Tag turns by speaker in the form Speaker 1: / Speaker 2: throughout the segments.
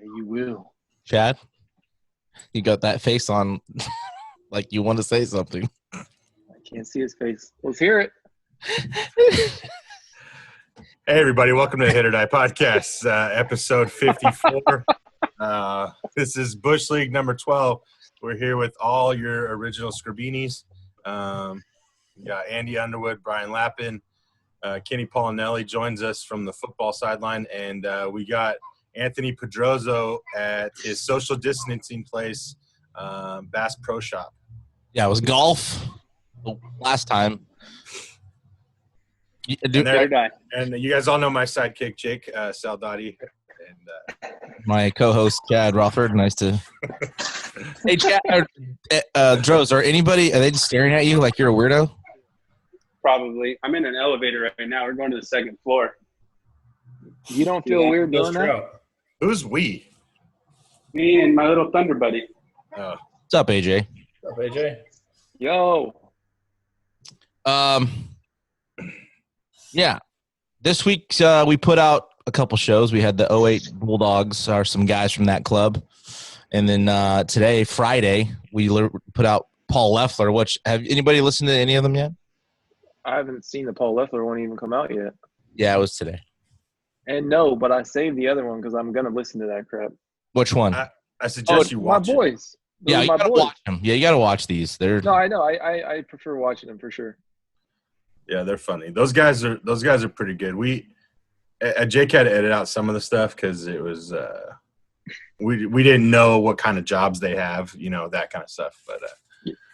Speaker 1: Yeah, you will.
Speaker 2: Chad, you got that face on like you want to say something.
Speaker 1: I can't see his face. Let's hear it.
Speaker 3: Hey, everybody. Welcome to the HIT.OR.DIE podcast, episode 54. This is Bush League number 12. We're here with all your original Scribinis. We got Andy Underwood, Brian Lappin, Kenny Paulinelli joins us from the football sideline, and we got Anthony Pedroso at his social distancing place, Bass Pro Shop.
Speaker 2: Yeah, it was golf last time.
Speaker 3: And you guys all know my sidekick, Jake Saldati. And
Speaker 2: my co-host, Chad Rothford. Nice to – Hey, Chad, Dros, are they just staring at you like you're a weirdo?
Speaker 1: Probably. I'm in an elevator right now. We're going to the second floor. You don't feel weird doing that?
Speaker 3: Who's we?
Speaker 1: Me and my little thunder buddy.
Speaker 3: Oh.
Speaker 2: What's up, AJ?
Speaker 4: What's up, AJ?
Speaker 1: Yo.
Speaker 2: Yeah. This week we put out a couple shows. We had the 08 Bulldogs, are some guys from that club. And then today, Friday, we put out Paul Leffler. Have anybody listened to any of them yet?
Speaker 1: I haven't seen the Paul Leffler one even come out yet.
Speaker 2: Yeah, it was today.
Speaker 1: And no, but I saved the other one because I'm going to listen to that crap.
Speaker 2: Which one?
Speaker 3: I suggest you watch
Speaker 1: my boys.
Speaker 2: Yeah, you got to watch them. Yeah, you got to watch these.
Speaker 1: No, I know. I prefer watching them for sure.
Speaker 3: Yeah, they're funny. Those guys are pretty good. Jake had to edit out some of the stuff because it was we didn't know what kind of jobs they have, that kind of stuff. But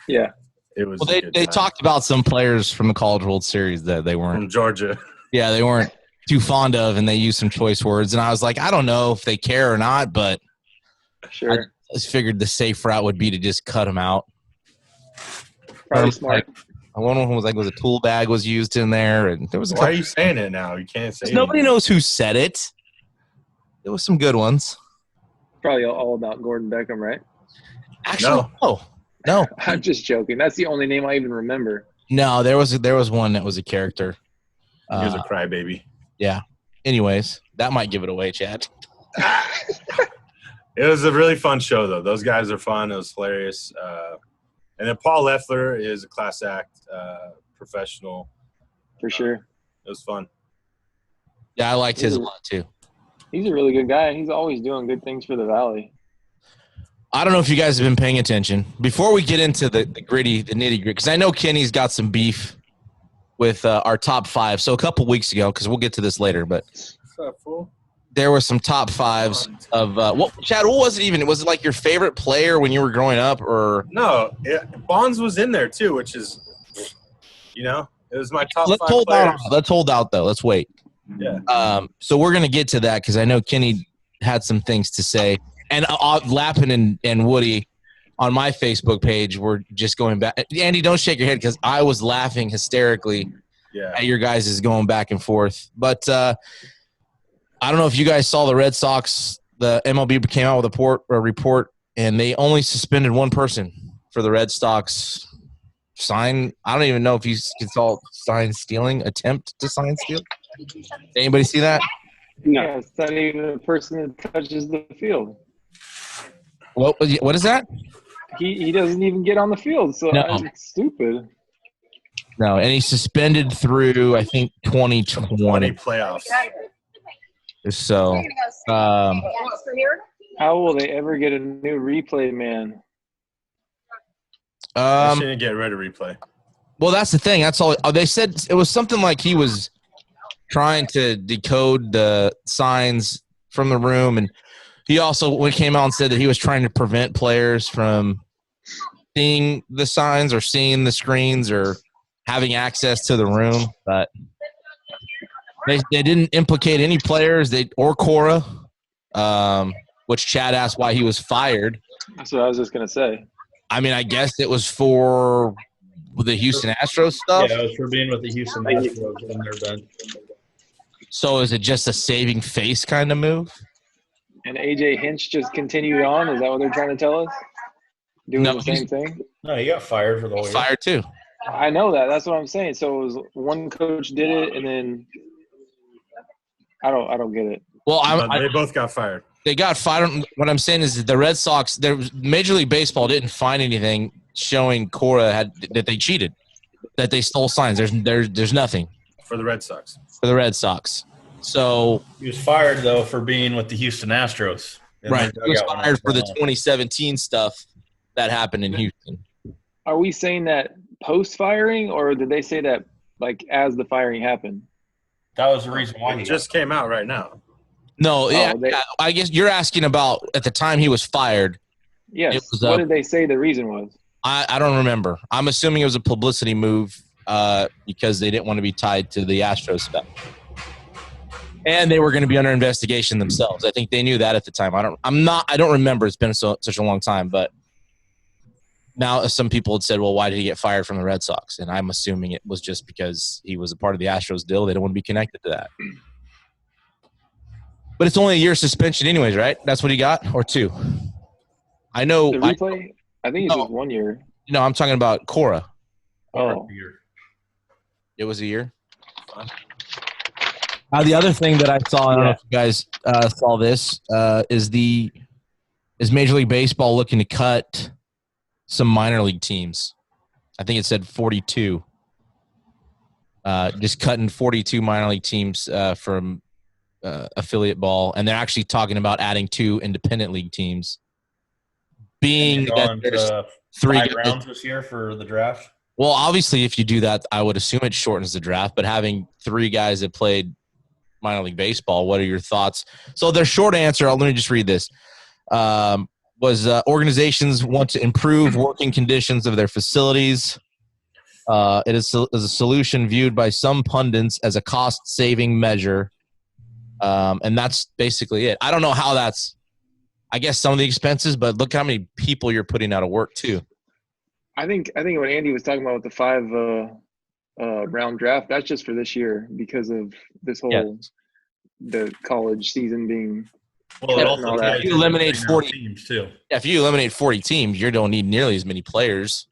Speaker 1: yeah,
Speaker 3: it was.
Speaker 2: Well, they talked about some players from the College World Series that they weren't
Speaker 3: from Georgia.
Speaker 2: Yeah, they weren't too fond of, and they used some choice words. And I was like, I don't know if they care or not, but
Speaker 1: sure.
Speaker 2: I just figured the safe route would be to just cut them out.
Speaker 1: Probably smart.
Speaker 2: One of them was a tool bag was used in there, and there was.
Speaker 3: Why are you saying it now? You can't say.
Speaker 2: Nobody knows who said it. There was some good ones.
Speaker 1: Probably all about Gordon Beckham, right?
Speaker 2: Actually, no.
Speaker 1: I'm just joking. That's the only name I even remember.
Speaker 2: No, there was one that was a character.
Speaker 3: He was a crybaby.
Speaker 2: Yeah. Anyways, that might give it away, Chad.
Speaker 3: It was a really fun show, though. Those guys are fun. It was hilarious. And then Paul Leffler is a class act professional.
Speaker 1: For sure.
Speaker 3: It was fun.
Speaker 2: Yeah, I liked his a lot, too.
Speaker 1: He's a really good guy. He's always doing good things for the Valley.
Speaker 2: I don't know if you guys have been paying attention. Before we get into the nitty gritty, because I know Kenny's got some beef with our top five. So a couple weeks ago, because we'll get to this later, but there were some top fives of Chad, what was it even? Was it like your favorite player when you were growing up, or
Speaker 3: no? Bonds was in there too, which is, it was my top
Speaker 2: Let's
Speaker 3: five
Speaker 2: hold
Speaker 3: players.
Speaker 2: out. Let's hold out though. Let's wait.
Speaker 3: Yeah.
Speaker 2: So we're gonna get to that because I know Kenny had some things to say, and Lappin and Woody on my Facebook page were just going back. Andy, don't shake your head because I was laughing hysterically at your guys' going back and forth. But I don't know if you guys saw the Red Sox. The MiLB came out with a report, and they only suspended one person for the Red Sox sign. I don't even know if you can call sign stealing, attempt to sign steal. Anybody see that?
Speaker 1: No, it's not even a person that touches the field.
Speaker 2: What is that?
Speaker 1: He doesn't even get on the field, so it's stupid.
Speaker 2: No, and he's suspended through, I think, 2020
Speaker 3: playoffs.
Speaker 2: So,
Speaker 1: how will they ever get a new replay man?
Speaker 3: They shouldn't get rid of replay.
Speaker 2: Well, that's the thing. That's all. They said it was something like he was trying to decode the signs from the room, and he also came out and said that he was trying to prevent players from seeing the signs or seeing the screens or having access to the room. But they didn't implicate any players or Cora, which Chad asked why he was fired.
Speaker 1: That's what I was just going to say.
Speaker 2: I mean, I guess it was for the Houston Astros stuff.
Speaker 4: Yeah, it was for being with the Houston Astros on their bench.
Speaker 2: So is it just a saving face kind of move?
Speaker 1: And AJ Hinch just continued on? Is that what they're trying to tell us? Doing the same thing?
Speaker 4: No, he got fired for the whole year.
Speaker 2: Fired too.
Speaker 1: I know that. That's what I'm saying. So it was one coach did it, and then I don't get it.
Speaker 2: Well,
Speaker 3: they both got fired.
Speaker 2: They got fired. What I'm saying is that the Red Sox, Major League Baseball didn't find anything showing Cora that they cheated, that they stole signs. There's nothing
Speaker 3: for the Red Sox.
Speaker 2: For the Red Sox. So
Speaker 4: he was fired though for being with the Houston Astros.
Speaker 2: Right, he was fired for the 2017 stuff that happened in Houston.
Speaker 1: Are we saying that post firing, or did they say that like as the firing happened?
Speaker 4: That was the reason why
Speaker 3: he just came out right now.
Speaker 2: No, I guess you're asking about at the time he was fired.
Speaker 1: Yes. What did they say the reason was?
Speaker 2: I don't remember. I'm assuming it was a publicity move because they didn't want to be tied to the Astros stuff. And they were going to be under investigation themselves. I think they knew that at the time. I don't remember. It's been such a long time, but now some people had said, well, why did he get fired from the Red Sox? And I'm assuming it was just because he was a part of the Astros deal. They don't want to be connected to that. But it's only a year suspension anyways, right? That's what he got? Or 2? I know.
Speaker 1: The replay? I think it's just 1 year.
Speaker 2: No, I'm talking about Cora.
Speaker 1: Oh.
Speaker 2: It was a year? The other thing that I saw, I don't know if you guys saw this, is Major League Baseball looking to cut some minor league teams. I think it said 42. Just cutting 42 minor league teams from affiliate ball, and they're actually talking about adding 2 independent league teams. Being that there's 3
Speaker 4: rounds this year for the draft.
Speaker 2: Well, obviously, if you do that, I would assume it shortens the draft. But having 3 guys that played minor league baseball, what are your thoughts? So their short answer, let me just read this, was organizations want to improve working conditions of their facilities. It is a solution viewed by some pundits as a cost-saving measure. And that's basically it. I don't know how that's, I guess, some of the expenses, but look how many people you're putting out of work too.
Speaker 1: I think what Andy was talking about with the 5 round draft, that's just for this year because of this whole the college season being.
Speaker 4: Well, it also
Speaker 2: if you eliminate 40
Speaker 4: teams too.
Speaker 2: Yeah, if you eliminate 40 teams, you don't need nearly as many players.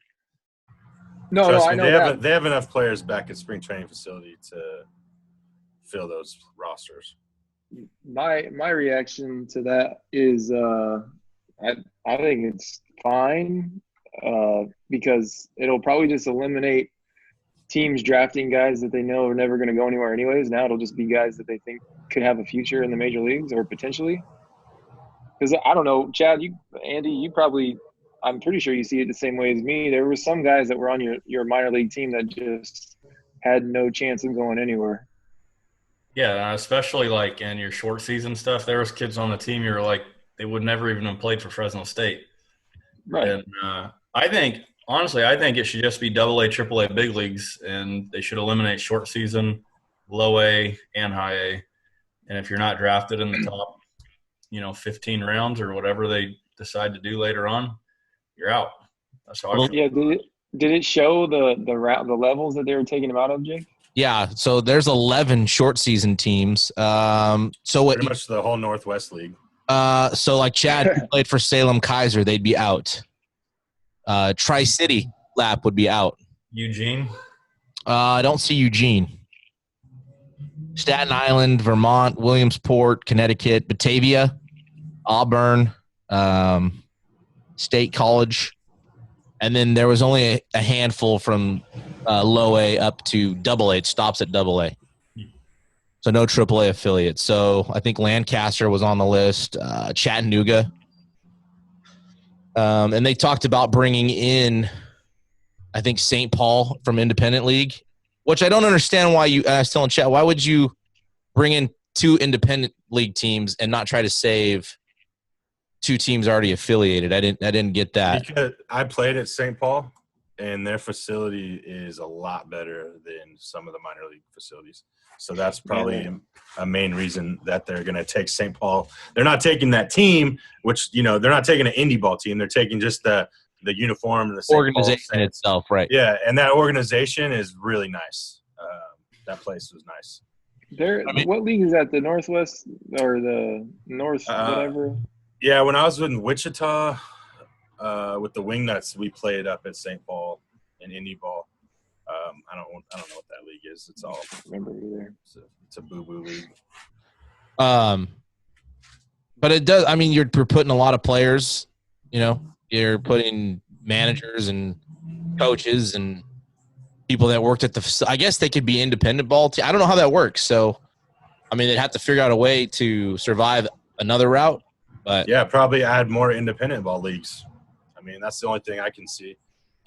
Speaker 1: No, I know
Speaker 3: they have enough players back at spring training facility to fill those rosters.
Speaker 1: My reaction to that is I think it's fine because it'll probably just eliminate teams drafting guys that they know are never going to go anywhere anyways. Now it'll just be guys that they think could have a future in the major leagues or potentially. Because I don't know, Chad, Andy, you probably, I'm pretty sure you see it the same way as me. There were some guys that were on your minor league team that just had no chance of going anywhere.
Speaker 4: Yeah, especially like in your short season stuff. There was kids on the team you were like, they would never even have played for Fresno State.
Speaker 1: Right.
Speaker 4: And I think it should just be AA, AAA big leagues, and they should eliminate short season, low A, and high A. And if you're not drafted in the top, 15 rounds or whatever they decide to do later on, you're out. That's how I feel.
Speaker 1: Yeah, did it show the levels that they were taking them out of, Jake?
Speaker 2: Yeah, so there's 11 short season teams.
Speaker 3: Pretty much the whole Northwest League.
Speaker 2: So like Chad played for Salem Kaiser, they'd be out. Tri-City Lap would be out.
Speaker 4: Eugene?
Speaker 2: I don't see Eugene. Staten Island, Vermont, Williamsport, Connecticut, Batavia, Auburn, State College. And then there was only a handful from low A up to double A. It stops at double A. So no AAA affiliates. So I think Lancaster was on the list, Chattanooga. And they talked about bringing in, I think, St. Paul from Independent League, which I don't understand why I was telling Chat, why would you bring in 2 Independent League teams and not try to save 2 teams already affiliated? I didn't get that.
Speaker 3: Because I played at St. Paul, and their facility is a lot better than some of the minor league facilities. So that's probably a main reason that they're going to take St. Paul. They're not taking that team, which, they're not taking an indie ball team. They're taking just the uniform and the St.
Speaker 2: organization itself, right?
Speaker 3: Yeah, and that organization is really nice. That place was nice.
Speaker 1: What league is that? The Northwest or the North whatever?
Speaker 3: Yeah, when I was in Wichita with the Wingnuts, we played up at St. Paul in indie ball. I don't know what that league is. It's all
Speaker 1: remember either.
Speaker 3: It's a boo-boo league.
Speaker 2: But it does. I mean, you're putting a lot of players. You know, you're putting managers and coaches and people that worked at the. I guess they could be independent ball. I don't know how that works. So, I mean, they'd have to figure out a way to survive another route. But
Speaker 3: yeah, probably add more independent ball leagues. I mean, that's the only thing I can see.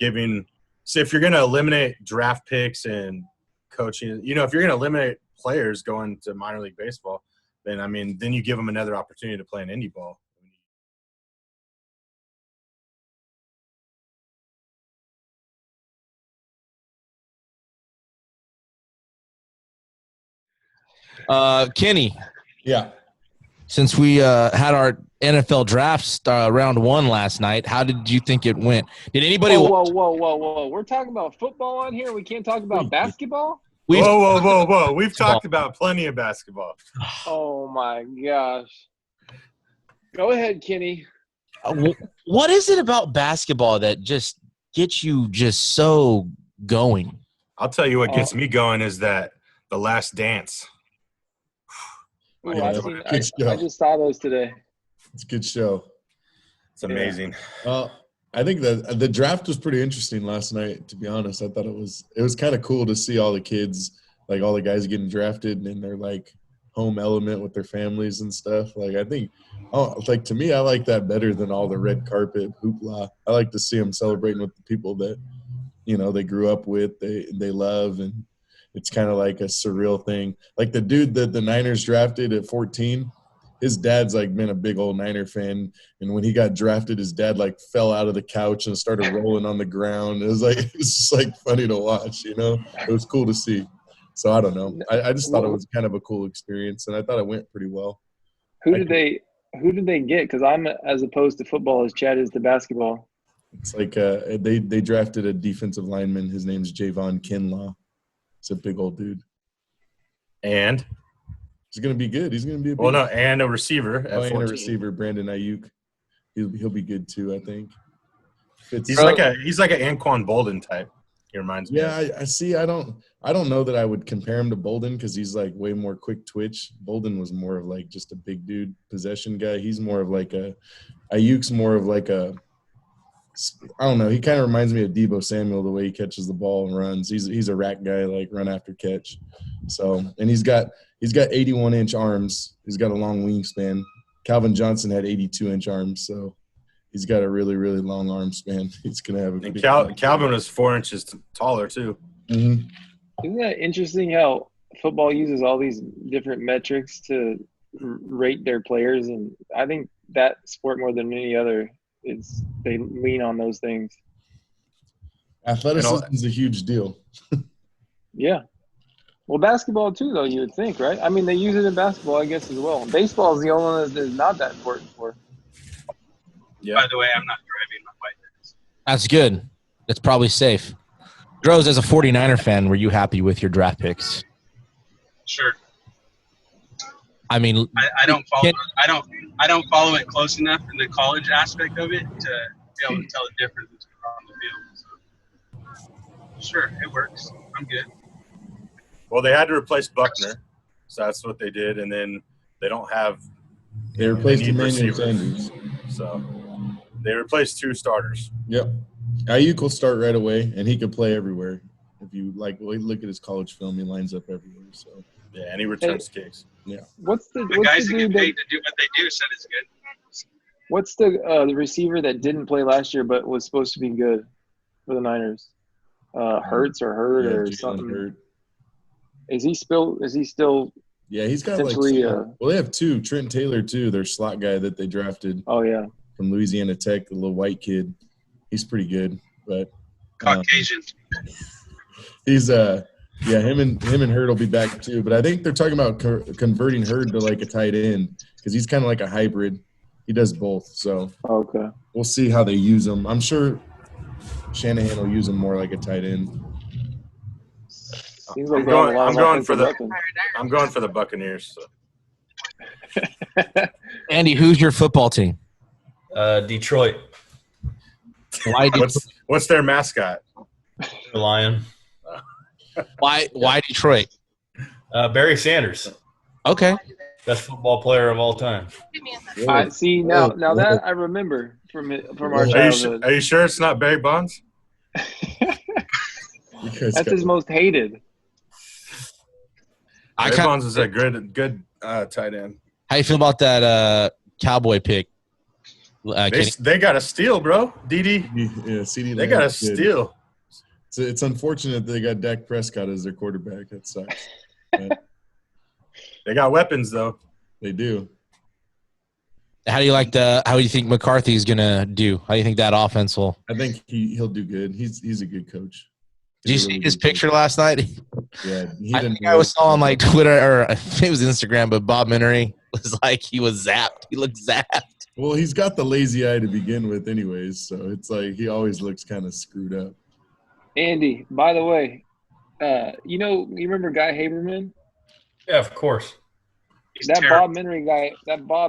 Speaker 3: So if you're going to eliminate draft picks and coaching, you know, if you're going to eliminate players going to minor league baseball, then, I mean, then you give them another opportunity to play an indie ball.
Speaker 2: Kenny.
Speaker 5: Yeah.
Speaker 2: Since we had our NFL draft round 1 last night, how did you think it went? Did anybody?
Speaker 1: Whoa! We're talking about football on here. We can't talk about basketball.
Speaker 3: Whoa! We've talked about plenty of basketball.
Speaker 1: Oh my gosh! Go ahead, Kenny.
Speaker 2: What is it about basketball that just gets you just so going?
Speaker 3: I'll tell you what gets me going is that The Last Dance.
Speaker 1: Ooh, I just saw those today.
Speaker 5: It's a good show.
Speaker 3: It's amazing.
Speaker 5: Well, I think the draft was pretty interesting last night, to be honest. I thought it was kind of cool to see all the kids, like all the guys getting drafted in their like home element with their families and stuff. Like I think, to me, I like that better than all the red carpet hoopla. I like to see them celebrating with the people that, you know, they grew up with, they love, and it's kind of like a surreal thing. Like the dude that the Niners drafted at 14, his dad's like been a big old Niner fan. And when he got drafted, his dad like fell out of the couch and started rolling on the ground. It was just like funny to watch, you know, it was cool to see. So I don't know. I just thought it was kind of a cool experience, and I thought it went pretty well.
Speaker 1: Who did they get? Cause I'm as opposed to football as Chad is to basketball.
Speaker 5: It's like they drafted a defensive lineman. His name's Javon Kinlaw. It's a big old dude.
Speaker 3: And
Speaker 5: he's going to be good. He's going to be
Speaker 3: and a receiver at 14.
Speaker 5: And a receiver, Brandon Ayuk. He'll be good too, I think.
Speaker 3: He's like an Anquan Bolden type. He reminds me.
Speaker 5: Yeah, I see. I don't know that I would compare him to Bolden because he's like way more quick twitch. Bolden was more of like just a big dude possession guy. He's more of like Ayuk's more of like I don't know. He kind of reminds me of Deebo Samuel, the way he catches the ball and runs. He's a rack guy, like run after catch. So, and he's got 81-inch arms. He's got a long wingspan. Calvin Johnson had 82-inch arms, so he's got a really, really long arm span. He's gonna have a pretty.
Speaker 3: Calvin was 4 inches taller too.
Speaker 5: Mm-hmm.
Speaker 1: Isn't that interesting how football uses all these different metrics to rate their players? And I think that sport more than any other they lean on those things.
Speaker 5: Athleticism is a huge deal.
Speaker 1: Yeah. Well, basketball too, though, you would think, right? I mean, they use it in basketball, I guess, as well. Baseball is the only one that is not that important for.
Speaker 3: Yeah.
Speaker 6: By the way, I'm not driving my bike.
Speaker 2: That's good. That's probably safe. Droz, as a 49er fan, were you happy with your draft picks?
Speaker 6: Sure.
Speaker 2: I mean,
Speaker 6: I don't follow it close enough in the college aspect of it to be able to tell the difference between on the field. So, sure, it works. I'm good.
Speaker 3: Well, they had to replace Buckner, so that's what they did, and then they don't have.
Speaker 5: They replaced Emmanuel Sanders,
Speaker 3: so they replaced 2 starters.
Speaker 5: Yep, Ayuk will start right away, and he can play everywhere. If you look at his college film, he lines up everywhere. So
Speaker 3: yeah, and he returns kicks.
Speaker 5: Yeah.
Speaker 1: What's the
Speaker 6: guys that get paid to do what they do said it's good.
Speaker 1: What's the receiver that didn't play last year but was supposed to be good for the Niners? Hurts or Hurt or
Speaker 5: Jalen
Speaker 1: something.
Speaker 5: Hurt.
Speaker 1: Is he still?
Speaker 5: Yeah, he's got
Speaker 1: potentially,
Speaker 5: well, they have 2. Trent Taylor too, their slot guy that they drafted.
Speaker 1: Oh yeah.
Speaker 5: From Louisiana Tech, the little white kid. He's pretty good, but
Speaker 6: Caucasian.
Speaker 5: He's yeah, him and Hurd will be back too. But I think they're talking about converting Hurd to like a tight end because he's kind of like a hybrid. He does both. So
Speaker 1: okay,
Speaker 5: we'll see how they use him. I'm sure Shanahan will use him more like a tight end.
Speaker 1: Seems like
Speaker 3: I'm going for the Buccaneers. So.
Speaker 2: Andy, who's your football team?
Speaker 4: Detroit.
Speaker 2: Why
Speaker 3: What's their mascot?
Speaker 4: The Lion.
Speaker 2: Why Detroit?
Speaker 4: Barry Sanders.
Speaker 2: Okay.
Speaker 4: Best football player of all time.
Speaker 1: I see now that I remember from our
Speaker 3: Are you,
Speaker 1: childhood.
Speaker 3: are you sure it's not Barry Bonds?
Speaker 1: That's his most hated.
Speaker 3: Barry Bonds is a good tight end.
Speaker 2: How you feel about that Cowboy pick?
Speaker 3: They got a steal, bro. DD.
Speaker 5: Yeah, CD.
Speaker 3: They got a steal.
Speaker 5: It's unfortunate they got Dak Prescott as their quarterback. That sucks.
Speaker 3: They got weapons, though.
Speaker 5: They do.
Speaker 2: How do you think McCarthy's gonna do? How do you think that offense will?
Speaker 5: I think he'll do good. He's a good coach.
Speaker 2: Did you see his picture last night?
Speaker 5: Yeah,
Speaker 2: I think I was on like Twitter or it was Instagram, but Bob Menery was like he was zapped. He looked zapped.
Speaker 5: Well, he's got the lazy eye to begin with, anyways. So it's like he always looks kind of screwed up.
Speaker 1: Andy, by the way, you remember Guy Haberman?
Speaker 4: Yeah, of course.
Speaker 1: That Bob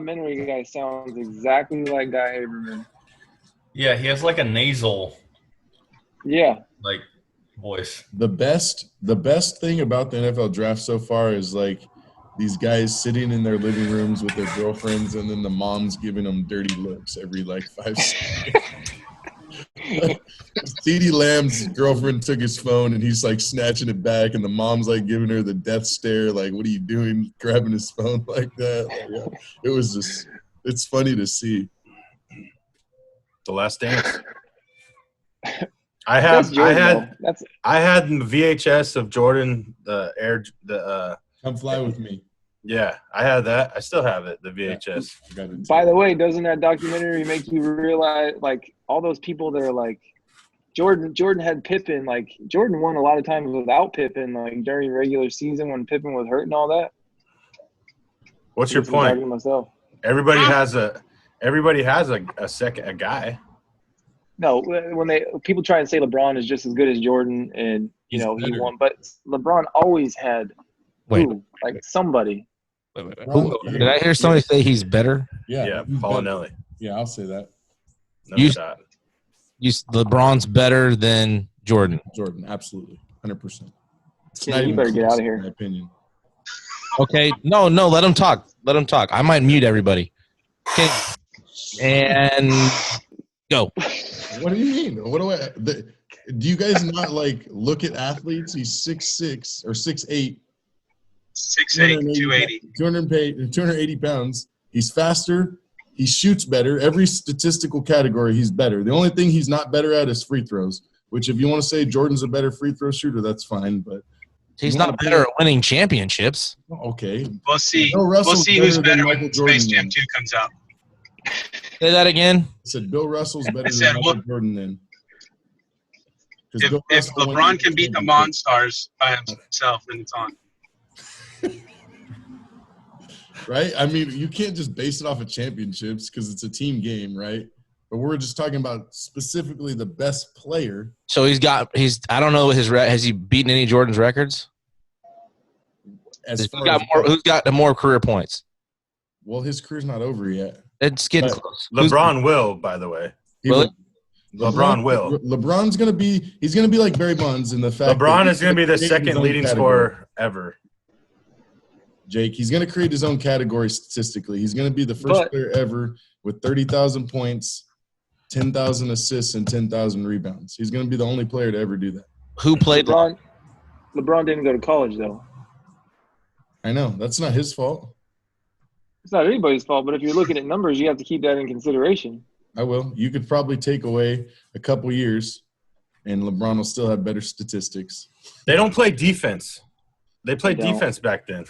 Speaker 1: Menery guy sounds exactly like Guy Haberman.
Speaker 4: Yeah, he has like a nasal like voice.
Speaker 5: The best thing about the NFL draft so far is like these guys sitting in their living rooms with their girlfriends and then the mom's giving them dirty looks every like 5 seconds. CeeDee Lamb's girlfriend took his phone and he's like snatching it back and the mom's like giving her the death stare, like, what are you doing, grabbing his phone like that? Like, yeah. It was just – it's funny to see.
Speaker 3: The Last Dance. I had the VHS of Jordan,
Speaker 5: Come Fly With Me.
Speaker 3: Yeah, I had that. I still have it, the VHS.
Speaker 1: By the way, doesn't that documentary make you realize, like, all those people that are like, Jordan had Pippen. Like, Jordan won a lot of times without Pippen, like, during regular season when Pippen was hurt and all that.
Speaker 3: What's your point? Everybody has a guy.
Speaker 1: No, when people try and say LeBron is just as good as Jordan and, he won. But LeBron always had somebody.
Speaker 2: Did I hear somebody say he's better?
Speaker 3: Yeah, Paulinelli.
Speaker 5: Yeah, I'll say that.
Speaker 2: LeBron's better than Jordan.
Speaker 5: Jordan, absolutely, 100%.
Speaker 1: You better get out of here.
Speaker 5: In my opinion.
Speaker 2: Okay, no, let him talk. I might mute everybody. Okay, and go.
Speaker 5: What do you mean? Do you guys not like look at athletes? He's 6'6" or 6'8".
Speaker 6: 6'8",
Speaker 5: 280 pounds. He's faster. He shoots better. Every statistical category, he's better. The only thing he's not better at is free throws, which if you want to say Jordan's a better free throw shooter, that's fine. But
Speaker 2: he's not better at winning championships.
Speaker 5: Okay.
Speaker 6: We'll see. We'll see who's better when Space Jam 2 comes out.
Speaker 2: Say that again.
Speaker 5: I said Bill Russell's better than Michael Jordan then.
Speaker 6: If LeBron can beat the Monstars by himself, then it's on.
Speaker 5: Right? I mean, you can't just base it off of championships because it's a team game, right? But we're just talking about specifically the best player.
Speaker 2: So I don't know has he beaten any Jordan's records? Who's got more career points?
Speaker 5: Well, his career's not over yet.
Speaker 2: It's getting close.
Speaker 3: LeBron will, by the way.
Speaker 2: Really?
Speaker 3: LeBron will.
Speaker 5: LeBron's going to be – he's going to be like Barry Bonds in the fact
Speaker 3: LeBron is going to be the second leading scorer ever.
Speaker 5: Jake, he's going to create his own category statistically. He's going to be the first player ever with 30,000 points, 10,000 assists, and 10,000 rebounds. He's going to be the only player to ever do that.
Speaker 2: Who played
Speaker 1: LeBron? LeBron didn't go to college, though.
Speaker 5: I know. That's not his fault.
Speaker 1: It's not anybody's fault, but if you're looking at numbers, you have to keep that in consideration.
Speaker 5: I will. You could probably take away a couple years, and LeBron will still have better statistics.
Speaker 3: They don't play defense. They played defense back then.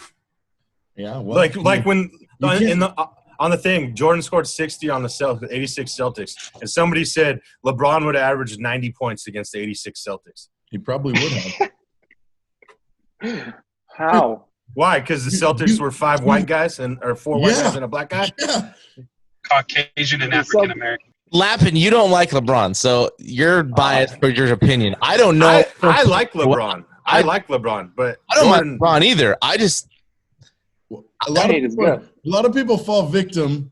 Speaker 5: Yeah, well,
Speaker 3: like when on the thing, Jordan scored 60 on the 86 Celtics, and somebody said LeBron would average 90 points against the 86 Celtics.
Speaker 5: He probably would
Speaker 1: have. How?
Speaker 3: Why? Because the Celtics were 5 white guys or 4 white guys and a black guy?
Speaker 5: Yeah.
Speaker 6: Caucasian and African American.
Speaker 2: Lappin, you don't like LeBron, so you're biased for your opinion. I don't know.
Speaker 3: I like LeBron. I like LeBron, but
Speaker 2: I don't like LeBron either. I just
Speaker 5: a lot of people fall victim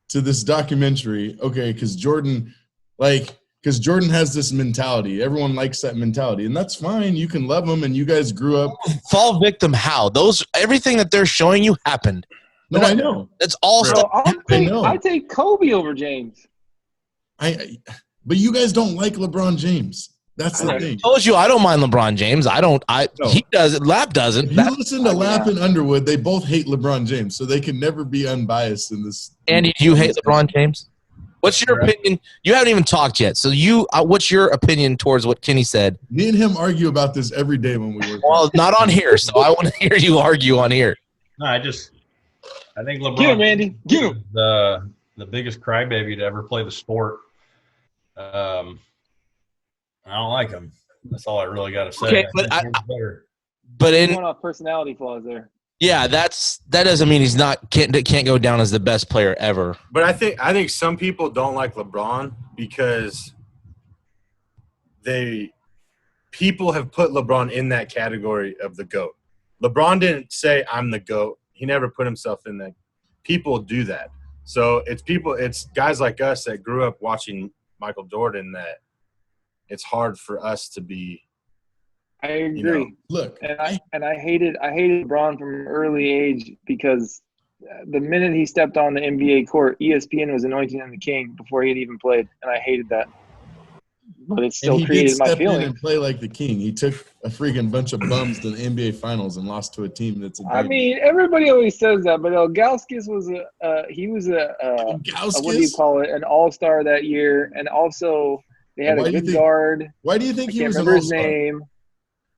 Speaker 5: to this documentary. Okay, because Jordan has this mentality. Everyone likes that mentality, and that's fine. You can love him, and you guys grew up.
Speaker 2: Fall victim how? Everything that they're showing you happened.
Speaker 5: No, I know.
Speaker 2: That's all stuff.
Speaker 1: I take Kobe over James.
Speaker 5: But you guys don't like LeBron James. That's the thing.
Speaker 2: I told you I don't mind LeBron James. He doesn't. Lap doesn't.
Speaker 5: If you listen to Lap and Underwood, they both hate LeBron James, so they can never be unbiased in this.
Speaker 2: Andy, do you hate LeBron James? What's your opinion? You haven't even talked yet. So what's your opinion towards what Kenny said?
Speaker 5: Me and him argue about this every day when we work.
Speaker 2: Well, not on here. So I want to hear you argue on here.
Speaker 4: No, I think LeBron.
Speaker 1: Get him, Andy. Get him.
Speaker 4: The biggest crybaby to ever play the sport. I don't like him. That's all I really got to say.
Speaker 2: Okay, but
Speaker 1: going off personality flaws there.
Speaker 2: Yeah, that doesn't mean he's can't go down as the best player ever.
Speaker 3: But I think some people don't like LeBron because people have put LeBron in that category of the GOAT. LeBron didn't say I'm the GOAT. He never put himself in that. People do that. So it's guys like us that grew up watching Michael Jordan that it's hard for us to be.
Speaker 1: I agree.
Speaker 5: Look,
Speaker 1: and I hated LeBron from an early age because the minute he stepped on the NBA court, ESPN was anointing him the king before he had even played, and I hated that. But it still created my feelings.
Speaker 5: In and play like the king. He took a freaking bunch of bums to the NBA Finals and lost to a team that's.
Speaker 1: I mean, everybody always says that, but Ilgauskas was what do you call it? An all-star that year, and also they had a good guard.
Speaker 5: Why do you think he was an
Speaker 1: all-star?
Speaker 5: all-star?
Speaker 1: His name.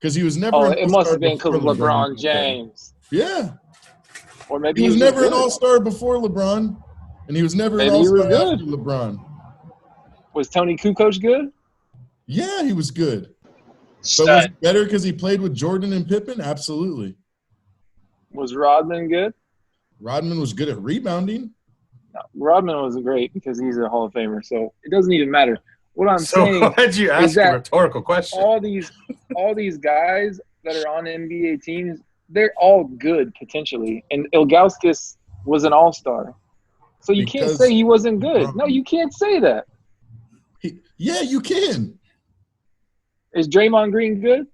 Speaker 5: Because he was never.
Speaker 1: It must have been because of LeBron James.
Speaker 5: Yeah.
Speaker 1: Or maybe
Speaker 5: he was never an all-star before LeBron, and he was never an all-star after LeBron.
Speaker 1: Was Tony Kukoc good?
Speaker 5: Yeah, he was good. But was he better because he played with Jordan and Pippen? Absolutely.
Speaker 1: Was Rodman good?
Speaker 5: Rodman was good at rebounding.
Speaker 1: No, Rodman was great because he's a Hall of Famer, so it doesn't even matter. What I'm saying
Speaker 3: why'd you ask a rhetorical question?
Speaker 1: All these guys that are on NBA teams, they're all good potentially. And Ilgauskas was an all-star. So you can't say he wasn't good. No, you can't say that.
Speaker 5: Yeah, you can.
Speaker 1: Is Draymond Green good?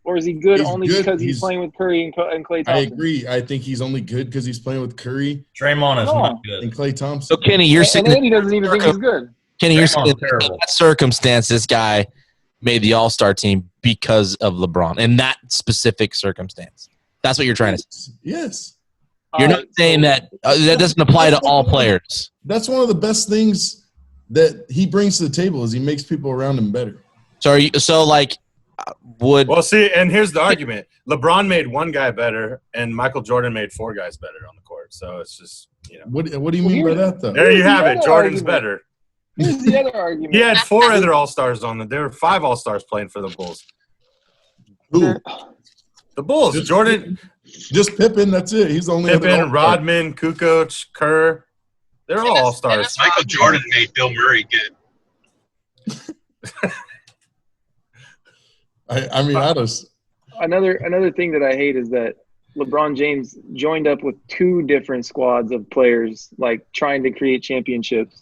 Speaker 1: Or is he good because he's playing with Curry and Klay Thompson?
Speaker 5: I agree. I think he's only good because he's playing with Curry.
Speaker 4: Draymond is not good.
Speaker 5: And Klay Thompson.
Speaker 2: So, Kenny, you're saying –
Speaker 1: and Andy doesn't even think he's good.
Speaker 2: Kenny, you're saying in that circumstance, this guy made the All-Star team because of LeBron in that specific circumstance. That's what you're trying to say.
Speaker 5: Yes.
Speaker 2: You're not saying that that doesn't apply to all players.
Speaker 5: That's one of the best things that he brings to the table is he makes people around him better.
Speaker 2: Well,
Speaker 3: see, and here's the argument. LeBron made one guy better, and Michael Jordan made four guys better on the court. So it's just,
Speaker 5: What do you mean by that, though?
Speaker 3: There you have it. Jordan's better.
Speaker 1: Here's the other argument.
Speaker 3: He had four other All-Stars on there were five All-Stars playing for the Bulls.
Speaker 5: Who?
Speaker 3: The Bulls. Jordan.
Speaker 5: Just Pippen, that's it. He's the only
Speaker 3: Pippen, Rodman, Kukoc, Kerr. They're all All-Stars.
Speaker 6: Michael Jordan made Bill Murray good.
Speaker 1: Another thing that I hate is that LeBron James joined up with two different squads of players, like trying to create championships.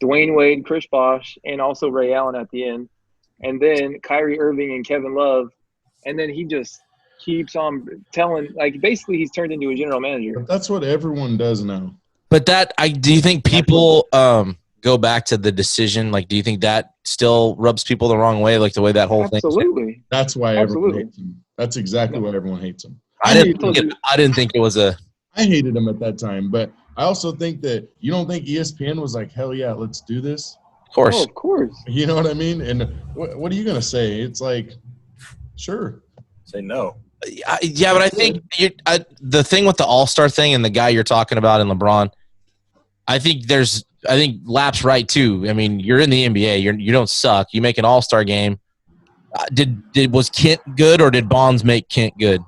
Speaker 1: Dwayne Wade, Chris Bosh, and also Ray Allen at the end. And then Kyrie Irving and Kevin Love. And then he just keeps on telling, basically he's turned into a general manager.
Speaker 5: But that's what everyone does now.
Speaker 2: But do you think people go back to the decision? Do you think that still rubs people the wrong way, the way that whole thing?
Speaker 1: Absolutely.
Speaker 5: That's why everyone hates him. That's exactly why everyone hates him.
Speaker 2: I didn't think it was a –
Speaker 5: I hated him at that time, but I also think that you don't think ESPN was like, hell yeah, let's do this?
Speaker 2: Of course.
Speaker 1: Oh, of course.
Speaker 5: You know what I mean? And what are you going to say? It's like, sure.
Speaker 3: Say no.
Speaker 2: Yeah, but I think the thing with the All-Star thing and the guy you're talking about in LeBron, I think Lap's right too. I mean, you're in the NBA. You don't suck. You make an All-Star game. Was Kent good or did Bonds make Kent good?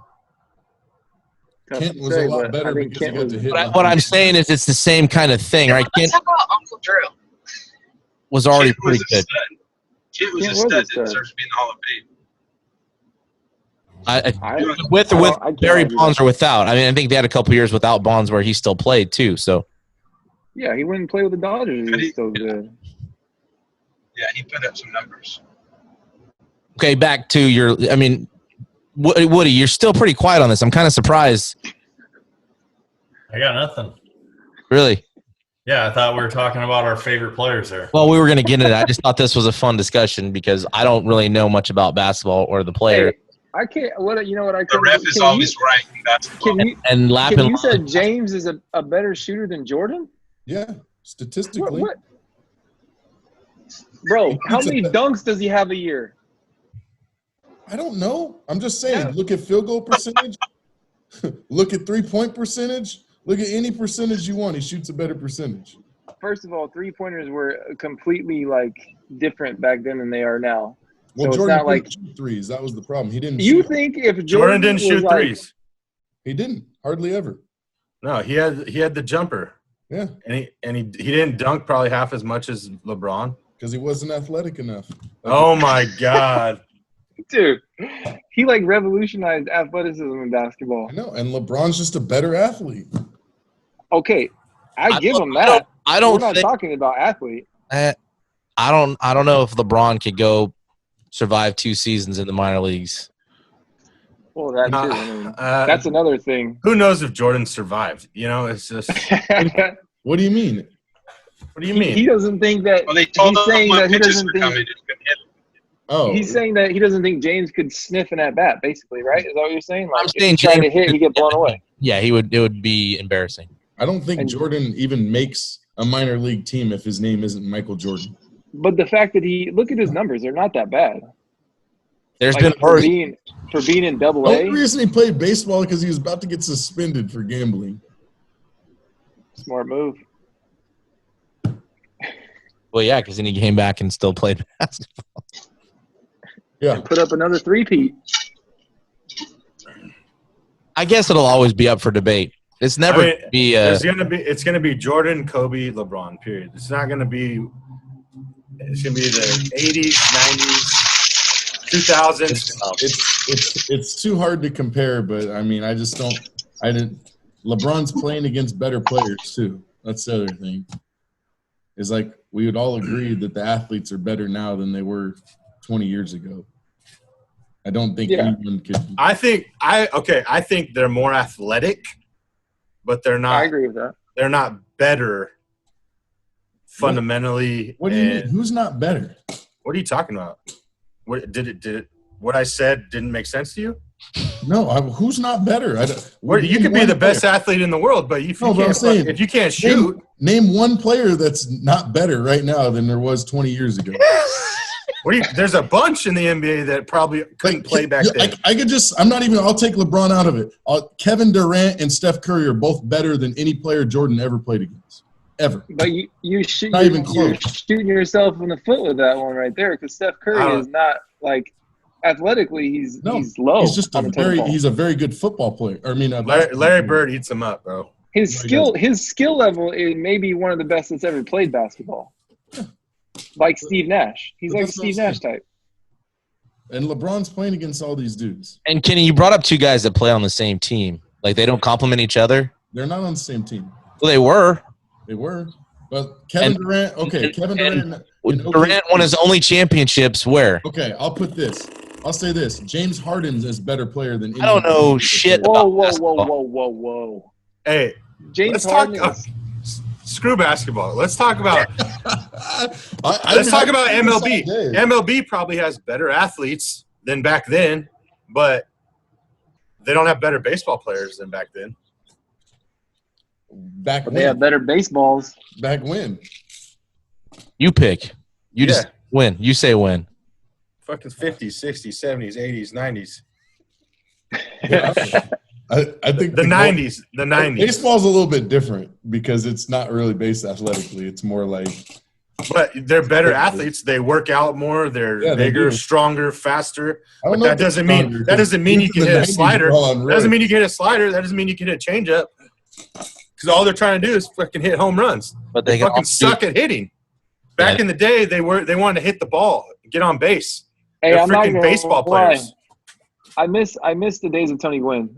Speaker 5: Kent was a lot better because he got to hit.
Speaker 2: What I'm saying is it's the same kind of thing, right?
Speaker 7: Let's talk about Uncle Drew.
Speaker 2: Was already pretty good.
Speaker 6: Kent was a stud that deserves to be in the Hall of Fame.
Speaker 2: With Barry Bonds or without. I mean, I think they had a couple years without Bonds where he still played too. So.
Speaker 1: Yeah, he went and played with the Dodgers. He's so good.
Speaker 6: Yeah, he put up some numbers.
Speaker 2: Okay, back to your – I mean, Woody, you're still pretty quiet on this. I'm kind of surprised.
Speaker 4: I got nothing.
Speaker 2: Really?
Speaker 4: Yeah, I thought we were talking about our favorite players there.
Speaker 2: Well, we were going to get into that. I just thought this was a fun discussion because I don't really know much about basketball or the player.
Speaker 1: Hey, I can't. What you know? What I
Speaker 6: The
Speaker 1: can.
Speaker 6: ref is always right in basketball.
Speaker 2: And Lappin,
Speaker 1: you said James is a better shooter than Jordan?
Speaker 5: Yeah, statistically.
Speaker 1: What? Bro, how many dunks does he have a year?
Speaker 5: I don't know. I'm just saying, look at field goal percentage. Look at 3-point percentage. Look at any percentage you want. He shoots a better percentage.
Speaker 1: First of all, 3-pointers were completely different back then than they are now.
Speaker 5: Well,
Speaker 1: so
Speaker 5: Jordan
Speaker 1: it's not
Speaker 5: didn't shoot threes. That was the problem. He didn't.
Speaker 1: You
Speaker 5: shoot.
Speaker 1: think if
Speaker 3: Jordan didn't shoot threes?
Speaker 5: He didn't. Hardly ever.
Speaker 3: No, he had the jumper.
Speaker 5: Yeah,
Speaker 3: and he didn't dunk probably half as much as LeBron
Speaker 5: because he wasn't athletic enough.
Speaker 3: Oh my God,
Speaker 1: dude, he revolutionized athleticism in basketball.
Speaker 5: I know, and LeBron's just a better athlete.
Speaker 1: Okay, I give him that.
Speaker 2: We're
Speaker 1: not talking about athlete.
Speaker 2: I don't know if LeBron could survive 2 seasons in the minor leagues.
Speaker 1: Well, that too. I mean, that's another thing.
Speaker 3: Who knows if Jordan survived? It's just.
Speaker 5: What do you mean?
Speaker 3: What do you mean?
Speaker 1: He doesn't think that.
Speaker 6: Well, they told
Speaker 1: he's saying
Speaker 6: him
Speaker 1: that he
Speaker 6: pitches
Speaker 1: doesn't
Speaker 6: were
Speaker 1: think.
Speaker 6: coming.
Speaker 5: Oh,
Speaker 1: he's saying that he doesn't think James could sniff an at bat. Basically, right? Is that what you're saying?
Speaker 2: I'm saying
Speaker 1: if he's trying to
Speaker 2: James,
Speaker 1: hit, he get blown away.
Speaker 2: Yeah, he would. It would be embarrassing.
Speaker 5: I don't think Jordan even makes a minor league team if his name isn't Michael Jordan.
Speaker 1: But the fact that look at his numbers, they're not that bad.
Speaker 2: There's been
Speaker 1: for being in Double A.
Speaker 5: The only reason he played baseball because he was about to get suspended for gambling.
Speaker 1: Smart move.
Speaker 2: Well, yeah, because then he came back and still played basketball.
Speaker 5: Yeah,
Speaker 1: and put up another 3-peat.
Speaker 3: I
Speaker 2: guess it'll always be up for debate. It's never be.
Speaker 3: It's gonna be Jordan, Kobe, LeBron. Period. It's not gonna be. It's gonna be the 80s, 90s, 2000s.
Speaker 5: It's too hard to compare, but I mean, I just don't. I didn't. LeBron's playing against better players too. That's the other thing. Is we would all agree that the athletes are better now than they were 20 years ago. I don't think anyone could.
Speaker 3: I think they're more athletic, but they're not.
Speaker 1: I agree with that.
Speaker 3: They're not better fundamentally.
Speaker 5: What do you mean? Who's not better?
Speaker 3: What are you talking about? What did it? What I said didn't make sense to you?
Speaker 5: No, who's not better?
Speaker 3: You could be the best athlete in the world, but if you can't shoot,
Speaker 5: name one player that's not better right now than there was 20 years ago.
Speaker 3: There's a bunch in the NBA that probably couldn't play back then.
Speaker 5: I'll take LeBron out of it. Kevin Durant and Steph Curry are both better than any player Jordan ever played against. Ever.
Speaker 1: But you're shooting yourself in the foot with that one right there because Steph Curry is not athletically he's low.
Speaker 5: He's just he's a very good football player.
Speaker 3: Larry Bird eats him up, bro.
Speaker 1: His skill level is maybe one of the best that's ever played basketball. Like Steve Nash. He's like a Steve Nash type.
Speaker 5: And LeBron's playing against all these dudes.
Speaker 2: And Kenny, you brought up 2 guys that play on the same team. They don't complement each other?
Speaker 5: They're not on the same team.
Speaker 2: Well, they were.
Speaker 5: They were. But Kevin Durant, Kevin Durant.
Speaker 2: Durant won his only championships where?
Speaker 5: Okay, I'll say this. James Harden's is a better player than
Speaker 2: I don't know shit about
Speaker 1: Whoa.
Speaker 3: Hey,
Speaker 1: James Harden
Speaker 3: screw basketball. Let's talk about let's talk about MLB. MLB probably has better athletes than back then, but they don't have better baseball players than back then.
Speaker 1: They have better baseballs.
Speaker 5: Back when?
Speaker 2: You pick. You just win. You say win.
Speaker 3: Fucking 50s, 60s, 70s, 80s, 90s.
Speaker 5: I think
Speaker 3: the 90s. The 90s.
Speaker 5: Baseball's a little bit different because it's not really based athletically. It's more
Speaker 3: But they're better athletes. They work out more. They're bigger, stronger, faster. But that doesn't mean you can hit a slider. That doesn't mean you can hit a slider. That doesn't mean you can hit a changeup. Because all they're trying to do is fucking hit home runs. But they fucking suck at hitting. Back in the day, they wanted to hit the ball, get on base.
Speaker 1: Hey,
Speaker 3: they're freaking baseball players.
Speaker 1: I miss the days of Tony Gwynn.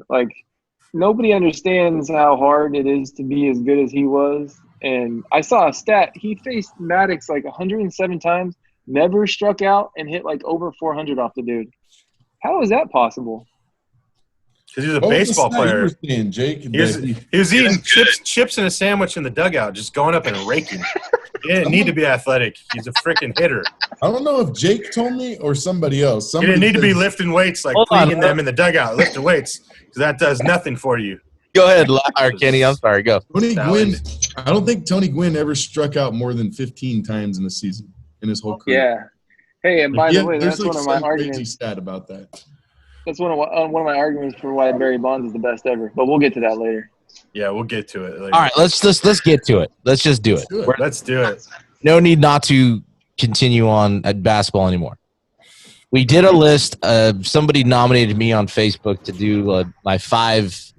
Speaker 1: Nobody understands how hard it is to be as good as he was. And I saw a stat. He faced Maddox 107 times, never struck out, and hit over 400 off the dude. How is that possible?
Speaker 3: Because he's a
Speaker 5: What was the
Speaker 3: baseball
Speaker 5: stat you
Speaker 3: player.
Speaker 5: were saying, Jake?
Speaker 3: He was eating chips and a sandwich in the dugout, just going up and raking. He didn't need to be athletic. He's a freaking hitter.
Speaker 5: I don't know if Jake told me or somebody else.
Speaker 3: He didn't need to be lifting weights, like cleaning them in the dugout, lifting weights, because that does nothing for you.
Speaker 2: Go ahead, Kenny. I'm sorry. Go.
Speaker 5: Tony Gwynn. I don't think Tony Gwynn ever struck out more than 15 times in a season in his whole career.
Speaker 1: Yeah. Hey, and by the way, that's one of my
Speaker 5: crazy
Speaker 1: arguments.
Speaker 5: Stat about that.
Speaker 1: That's one of my arguments for why Barry Bonds is the best ever. But we'll get to that later.
Speaker 3: Yeah, we'll get to it later.
Speaker 2: All right, let's get to it. Let's just do it.
Speaker 3: Let's do it.
Speaker 2: No need not to continue on at basketball anymore. We did a list. Somebody nominated me on Facebook to do my 5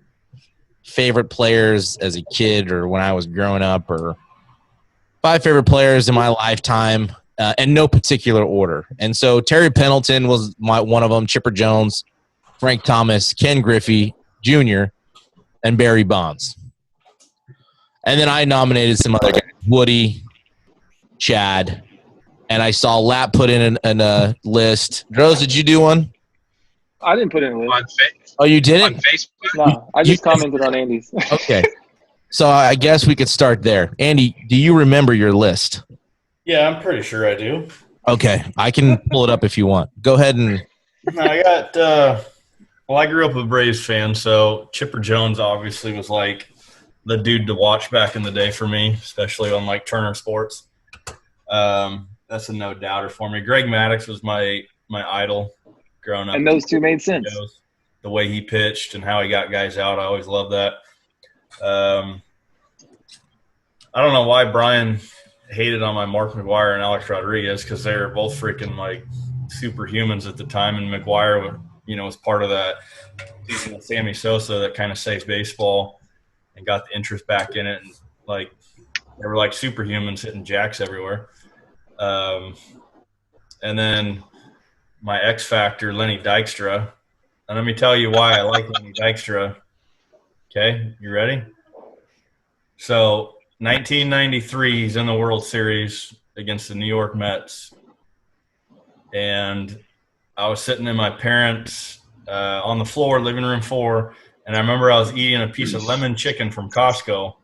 Speaker 2: favorite players as a kid or when I was growing up, or 5 favorite players in my lifetime, in no particular order. And so Terry Pendleton was one of them, Chipper Jones, Frank Thomas, Ken Griffey Jr., and Barry Bonds. And then I nominated some other guys, Woody, Chad, and I saw Lap put in a list. Rose, did you do one?
Speaker 1: I didn't put in a list.
Speaker 2: Oh, you didn't?
Speaker 6: On Facebook?
Speaker 1: No, I just commented on Andy's.
Speaker 2: Okay. So I guess we could start there. Andy, do you remember your list?
Speaker 4: Yeah, I'm pretty sure I do.
Speaker 2: Okay. I can pull it up if you want. Go ahead and –
Speaker 4: I got I grew up a Braves fan, so Chipper Jones obviously was like the dude to watch back in the day for me, especially on like Turner Sports. That's a no doubter for me. Greg Maddux was my idol growing up.
Speaker 1: And those two made sense.
Speaker 4: The way he pitched and how he got guys out, I always loved that. I don't know why Brian hated on my Mark McGwire and Alex Rodriguez, because they were both freaking like superhumans at the time, and McGwire, was part of that season with Sammy Sosa that kind of saved baseball and got the interest back in it, and like they were like superhumans hitting jacks everywhere. And then my X factor, Lenny Dykstra. And let me tell you why I like Lenny Dykstra. Okay, you ready? So 1993, he's in the World Series against the New York Mets. And I was sitting in my parents' on the floor, living room 4, and I remember I was eating a piece of lemon chicken from Costco,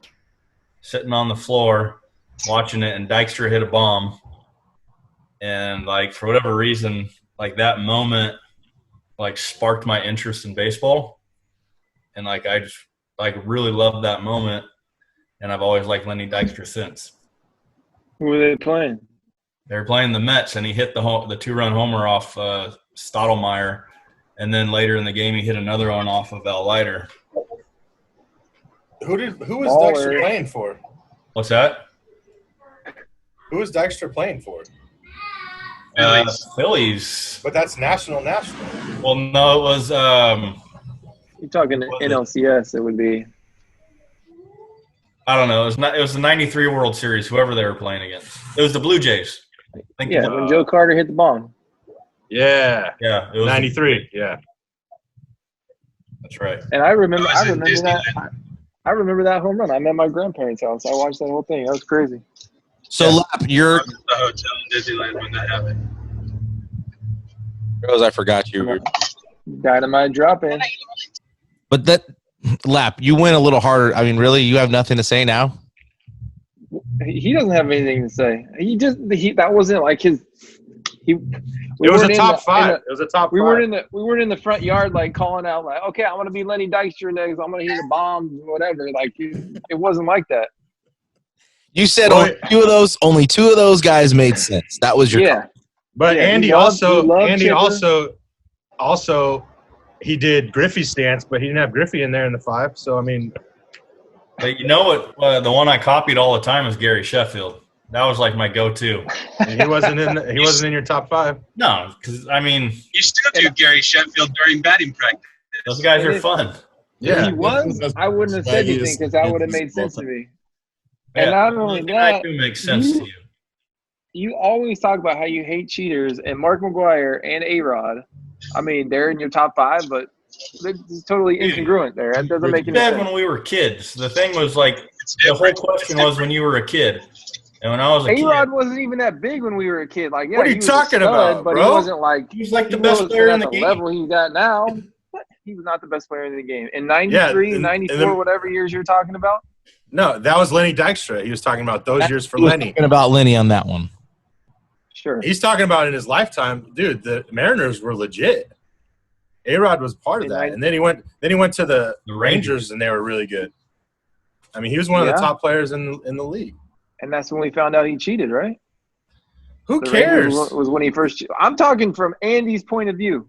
Speaker 4: sitting on the floor, watching it, and Dykstra hit a bomb. And, like, for whatever reason, like, that moment, like, sparked my interest in baseball. And, like, I just, like, really loved that moment. And I've always liked Lenny Dykstra since.
Speaker 1: Who were they playing?
Speaker 4: They were playing the Mets, and he hit the 2-run homer off Stottlemyre. And then later in the game, he hit another one off of Al Leiter.
Speaker 3: Who was Dykstra playing for?
Speaker 4: What's that?
Speaker 3: Who was Dykstra playing for?
Speaker 4: Phillies.
Speaker 3: But that's national.
Speaker 4: Well, no, it was
Speaker 1: You're talking NLCS, it would be.
Speaker 4: I don't know. It was the 93 World Series, whoever they were playing against. It was the Blue Jays.
Speaker 1: When Joe Carter hit the bomb.
Speaker 3: Yeah.
Speaker 4: Yeah. It was
Speaker 3: 93. Yeah.
Speaker 4: That's right.
Speaker 1: And I remember that. I remember that home run. I'm at my grandparents' house. I watched that whole thing. That was crazy.
Speaker 2: So, Lap, you're
Speaker 6: I was at the hotel in Disneyland when that happened.
Speaker 2: Rose, I forgot you.
Speaker 1: Dynamite drop in.
Speaker 2: But that Lap, you went a little harder. I mean, really, you have nothing to say now?
Speaker 1: He doesn't have anything to say. That wasn't like his.
Speaker 3: It was a top 5. It was a top 5.
Speaker 1: We weren't in the front yard like calling out like, okay, I'm gonna be Lenny Dykstra next. I'm gonna hit a bomb, whatever. Like it wasn't like that.
Speaker 2: You said only two of those guys made sense. That was your comment.
Speaker 3: But yeah, Andy also he did Griffey's stance, but he didn't have Griffey in there in the 5. So I mean,
Speaker 4: but you know what? The one I copied all the time is Gary Sheffield. That was like my go-to.
Speaker 3: He wasn't in your top 5.
Speaker 4: No, because I mean,
Speaker 6: you still do Gary Sheffield during batting practice.
Speaker 4: Those guys are fun.
Speaker 1: Yeah, he was. I wouldn't have said anything because that would have made sense to me. Yeah, and not only that,
Speaker 4: makes sense to you.
Speaker 1: You always talk about how you hate cheaters, and Mark McGwire and A-Rod. I mean, they're in your top 5, but it's totally incongruent there. That doesn't make any sense.
Speaker 4: When we were kids, the thing was like the whole question was when you were a kid, and when I was a kid,
Speaker 1: A-Rod wasn't even that big when we were a kid. Like, yeah,
Speaker 3: what are you talking about,
Speaker 1: but
Speaker 3: bro?
Speaker 1: he wasn't like
Speaker 4: he was like the best player in the game.
Speaker 1: Level he's at now. he was not the best player in the game. In 93, 94, whatever years you're talking about?
Speaker 3: No, that was Lenny Dykstra. He was talking about those years for Lenny.
Speaker 2: Talking about Lenny on that one.
Speaker 1: Sure.
Speaker 3: He's talking about in his lifetime, dude, the Mariners were legit. A-Rod was part of that. And then he went to the Rangers, and they were really good. I mean, he was one of the top players in the league.
Speaker 1: And that's when we found out he cheated, right?
Speaker 3: Who cares?
Speaker 1: Was when he first – I'm talking from Andy's point of view.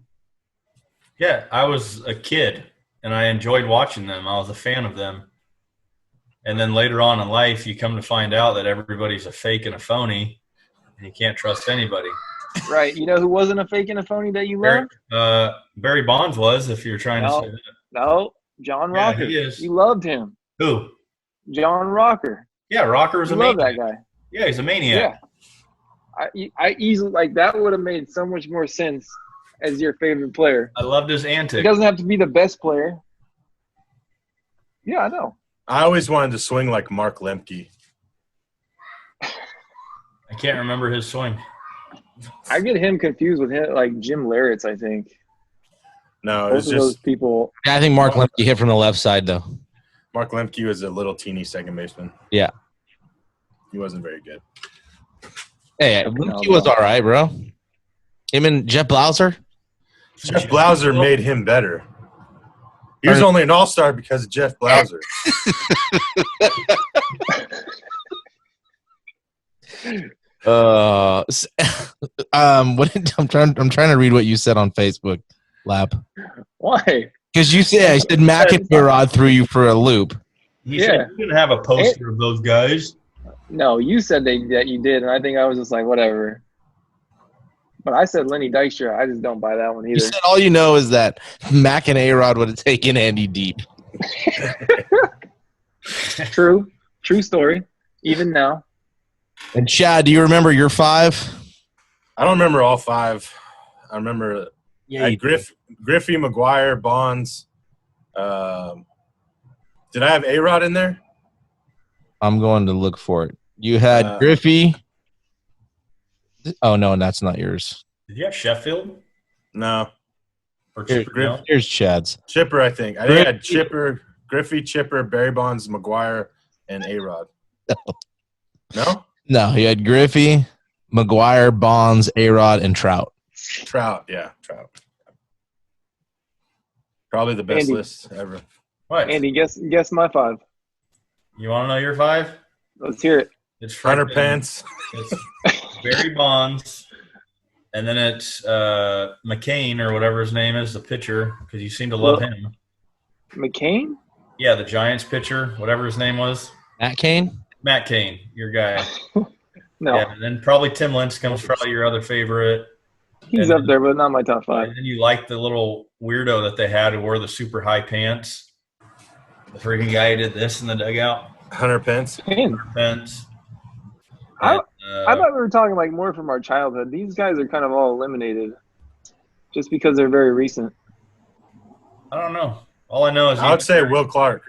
Speaker 4: Yeah, I was a kid, and I enjoyed watching them. I was a fan of them. And then later on in life, you come to find out that everybody's a fake and a phony, and you can't trust anybody.
Speaker 1: Right. You know who wasn't a fake and a phony that you loved?
Speaker 4: Barry Bonds was, if you're trying to say that.
Speaker 1: No, John Rocker.
Speaker 4: He is.
Speaker 1: You loved him.
Speaker 4: Who?
Speaker 1: John Rocker.
Speaker 4: Yeah, Rocker was a maniac.
Speaker 1: You love that guy.
Speaker 4: Yeah, he's a maniac.
Speaker 1: Yeah. I easily – like, that would have made so much more sense as your favorite player.
Speaker 4: I loved his antics.
Speaker 1: He doesn't have to be the best player. Yeah, I know.
Speaker 3: I always wanted to swing like Mark Lemke.
Speaker 4: I can't remember his swing.
Speaker 1: I get him confused with him, like Jim Leyritz, I think.
Speaker 3: No,
Speaker 1: Both
Speaker 3: it's
Speaker 1: of
Speaker 3: just
Speaker 1: those people.
Speaker 2: Yeah, I think Mark Lemke hit from the left side, though.
Speaker 3: Mark Lemke was a little teeny second baseman.
Speaker 2: Yeah.
Speaker 3: He wasn't very good.
Speaker 2: Hey, Lemke was all right, bro. Him and Jeff Blauser?
Speaker 3: Jeff Blauser made him better. He was only an all-star because of Jeff Blauser.
Speaker 2: I'm trying to read what you said on Facebook, Lap.
Speaker 1: Why?
Speaker 2: Because you said Mac and A-Rod threw you for a loop.
Speaker 4: He said you didn't have a poster of those guys.
Speaker 1: No, you said that you did, and I think I was just like, whatever. But I said Lenny Dykstra. I just don't buy that one either.
Speaker 2: You said all you know is that Mac and A-Rod would have taken Andy deep.
Speaker 1: True story. Even now.
Speaker 2: And Chad, do you remember your five?
Speaker 3: I don't remember all five. I remember Griffey, McGuire, Bonds. Did I have A-Rod in there?
Speaker 2: I'm going to look for it. You had Griffey. Oh, no, that's not yours.
Speaker 4: Did you have Sheffield?
Speaker 3: No.
Speaker 4: Or Chipper?
Speaker 2: Here's Chad's.
Speaker 3: Chipper, I think. I think I had Chipper, Griffey, Chipper, Barry Bonds, McGuire, and A-Rod. No?
Speaker 2: No, he had Griffey, McGuire, Bonds, A-Rod, and Trout.
Speaker 3: Trout. Probably the best list ever.
Speaker 4: What?
Speaker 1: Andy, guess my five.
Speaker 4: You want to know your five?
Speaker 1: Let's hear it.
Speaker 4: It's
Speaker 3: Hunter Pence.
Speaker 4: It's Barry Bonds. And then it's McCain or whatever his name is, the pitcher, because you seem to love him.
Speaker 1: McCain?
Speaker 4: Yeah, the Giants pitcher, whatever his name was.
Speaker 2: Matt Cain?
Speaker 4: Matt Cain, your guy.
Speaker 1: No.
Speaker 4: Yeah, and then probably Tim Lincecum's probably your other favorite.
Speaker 1: He's up there, but not my top five.
Speaker 4: And then you like the little weirdo that they had who wore the super high pants. The freaking guy who did this in the dugout.
Speaker 3: Hunter Pence.
Speaker 4: Hunter Pence.
Speaker 1: I thought we were talking like more from our childhood. These guys are kind of all eliminated just because they're very recent.
Speaker 4: I don't know. All I know is
Speaker 3: I would say Will Clark.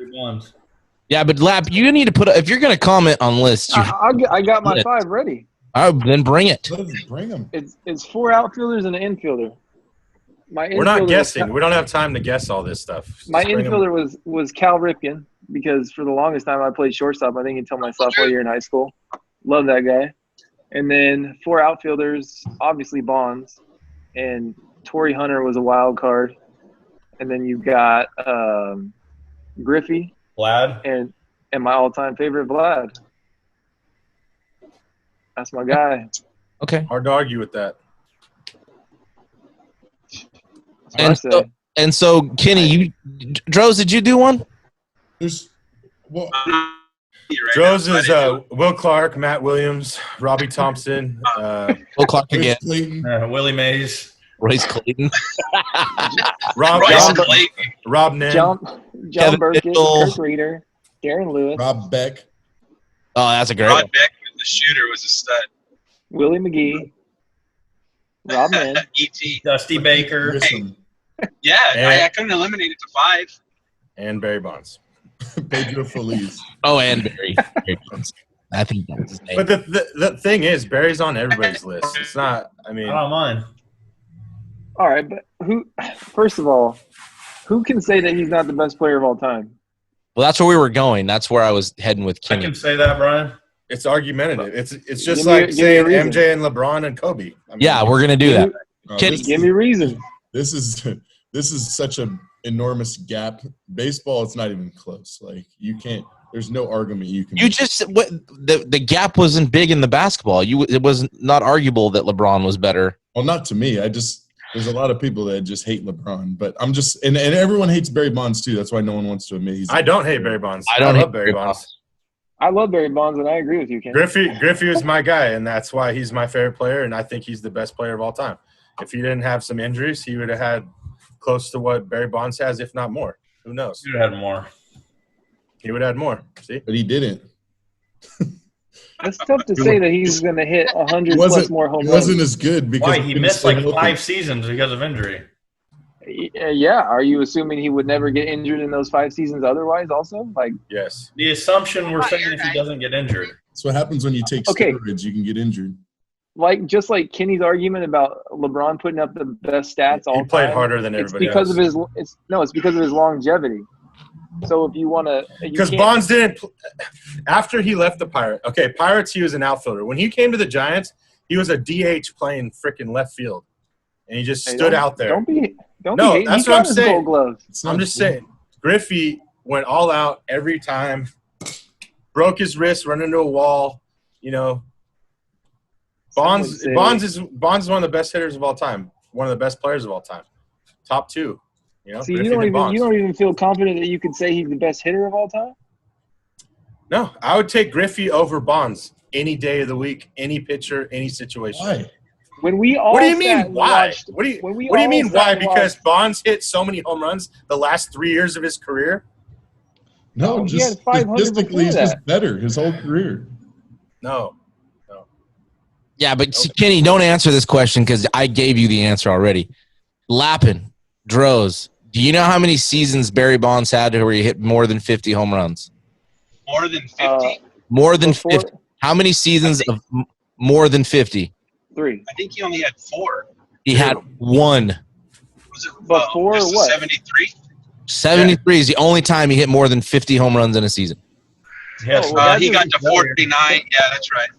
Speaker 2: Yeah, but Lap, you need to put if you're going to comment on lists.
Speaker 1: I got my five ready.
Speaker 2: Then bring it.
Speaker 5: Bring them.
Speaker 1: It's four outfielders and an infielder.
Speaker 3: We're not guessing. We don't have time to guess all this stuff.
Speaker 1: My infielder was Cal Ripken because for the longest time I played shortstop. I think until my sophomore year in high school. Love that guy. And then four outfielders, obviously Bonds, and Torrey Hunter was a wild card. And then you got Griffey,
Speaker 4: Vlad,
Speaker 1: and my all-time favorite Vlad. That's my guy.
Speaker 2: Okay.
Speaker 3: Hard to argue with that.
Speaker 2: And so Kenny, Droz, did you do one?
Speaker 3: Droz is Will Clark, Matt Williams, Robbie Thompson,
Speaker 2: Will Clark again,
Speaker 4: Willie Mays,
Speaker 2: Royce Clayton,
Speaker 3: Rob Nen,
Speaker 1: John Burkett, Kirk Reeder, Darren Lewis,
Speaker 5: Rob Beck.
Speaker 2: Oh, that's a great
Speaker 6: Rod
Speaker 2: one.
Speaker 6: Beck, the shooter, was a stud.
Speaker 1: Willie McGee, Rob Mann,
Speaker 6: E.T.
Speaker 4: Dusty Baker.
Speaker 6: Yeah, I couldn't eliminate it to five.
Speaker 3: And Barry Bonds.
Speaker 5: Pedro Feliz.
Speaker 2: Oh, and Barry Bonds. I think that's his name.
Speaker 3: But the thing is, Barry's on everybody's list. It's not. I mean,
Speaker 4: I don't mind.
Speaker 1: All right, but who Who can say that he's not the best player of all time?
Speaker 2: Well, that's where we were going. That's where I was heading with
Speaker 4: I
Speaker 2: Kenny.
Speaker 4: can say that, Brian.
Speaker 3: It's argumentative. It's just
Speaker 1: Give me
Speaker 3: like saying
Speaker 1: a reason.
Speaker 3: MJ and LeBron and Kobe. I mean,
Speaker 2: Yeah, we're gonna do that. Kenny,
Speaker 5: This
Speaker 1: Give
Speaker 5: is-
Speaker 1: me reasons.
Speaker 5: This is such an enormous gap. Baseball, it's not even close. Like you can't. There's no argument you can.
Speaker 2: you just the gap wasn't big in the basketball. It was not arguable that LeBron was better.
Speaker 5: Well, not to me. There's a lot of people that just hate LeBron, but I'm just and everyone hates Barry Bonds too. That's why no one wants to admit he's.
Speaker 3: I don't hate Barry Bonds.
Speaker 2: I don't
Speaker 3: love
Speaker 2: hate
Speaker 3: Barry
Speaker 2: Barry
Speaker 3: Bonds.
Speaker 1: I love Barry Bonds, and I agree with you, Ken.
Speaker 3: Griffey is my guy, and that's why he's my favorite player, and I think he's the best player of all time. If he didn't have some injuries, he would have had close to what Barry Bonds has, if not more. Who knows?
Speaker 4: You had more.
Speaker 3: He would have had more. See?
Speaker 5: But he didn't.
Speaker 1: It's tough to say that he's going to hit 100
Speaker 5: He
Speaker 1: plus more home
Speaker 5: He
Speaker 1: runs.
Speaker 5: wasn't as good because
Speaker 4: Why? He
Speaker 5: couldn't
Speaker 4: missed
Speaker 5: stay
Speaker 4: like
Speaker 5: healthy.
Speaker 4: 5 seasons because of injury.
Speaker 1: Yeah. Are you assuming he would never get injured in those 5 seasons otherwise also? Like,
Speaker 3: Yes.
Speaker 4: The assumption we're saying if he doesn't get injured.
Speaker 5: That's what happens when you take
Speaker 1: Okay.
Speaker 5: steroids. You can get injured.
Speaker 1: just like Kenny's argument about LeBron putting up the best stats all
Speaker 3: He played
Speaker 1: time,
Speaker 3: harder than
Speaker 1: it's
Speaker 3: everybody
Speaker 1: because
Speaker 3: else.
Speaker 1: of it's because of his longevity. So if you want to,
Speaker 3: Because Bonds didn't – after he left the Pirates, he was an outfielder. When he came to the Giants, he was a DH playing freaking left field, and he just stood out there.
Speaker 1: Don't be
Speaker 3: No,
Speaker 1: hating.
Speaker 3: that's
Speaker 1: He
Speaker 3: what
Speaker 1: got
Speaker 3: I'm
Speaker 1: his
Speaker 3: saying.
Speaker 1: Gold Gloves.
Speaker 5: It's not
Speaker 3: I'm just
Speaker 5: true.
Speaker 3: saying, Griffey went all out every time, broke his wrist, run into a wall. You know, Bonds
Speaker 1: Someone
Speaker 3: is one of the best hitters of all time, one of the best players of all time, top 2. You know,
Speaker 1: See,
Speaker 3: Griffey
Speaker 1: you
Speaker 3: and Bonds.
Speaker 1: don't even feel confident that you could say he's the best hitter of all time.
Speaker 3: No, I would take Griffey over Bonds any day of the week, any pitcher, any situation.
Speaker 5: Why?
Speaker 1: When we all
Speaker 3: What do you
Speaker 1: sat
Speaker 3: mean
Speaker 1: and
Speaker 3: why?
Speaker 1: watched-
Speaker 3: What do you
Speaker 1: when we
Speaker 3: What do you
Speaker 1: all
Speaker 3: mean
Speaker 1: sat
Speaker 3: why?
Speaker 1: and
Speaker 3: Because
Speaker 1: watched-
Speaker 3: Bonds hit so many home runs the last 3 years of his career.
Speaker 5: No,
Speaker 1: he
Speaker 5: just
Speaker 1: had 500
Speaker 5: statistically, he's
Speaker 1: before
Speaker 5: just better his whole career.
Speaker 3: No.
Speaker 2: Yeah, but Kenny, don't answer this question because I gave you the answer already. Lappin, Droz. Do you know how many seasons Barry Bonds had where he hit more than 50 home runs?
Speaker 6: More than 50?
Speaker 2: More than
Speaker 1: Before-
Speaker 2: 50. How many seasons of more than 50?
Speaker 1: 3.
Speaker 6: I think he only had 4.
Speaker 2: He had 1.
Speaker 6: Was it
Speaker 1: Before
Speaker 6: just
Speaker 1: what?
Speaker 6: 73?
Speaker 2: 73 is the only time he hit more than 50 home runs in a season.
Speaker 4: Yes.
Speaker 1: Oh, well,
Speaker 6: He got to
Speaker 1: doesn't-
Speaker 6: 49. Yeah, that's right.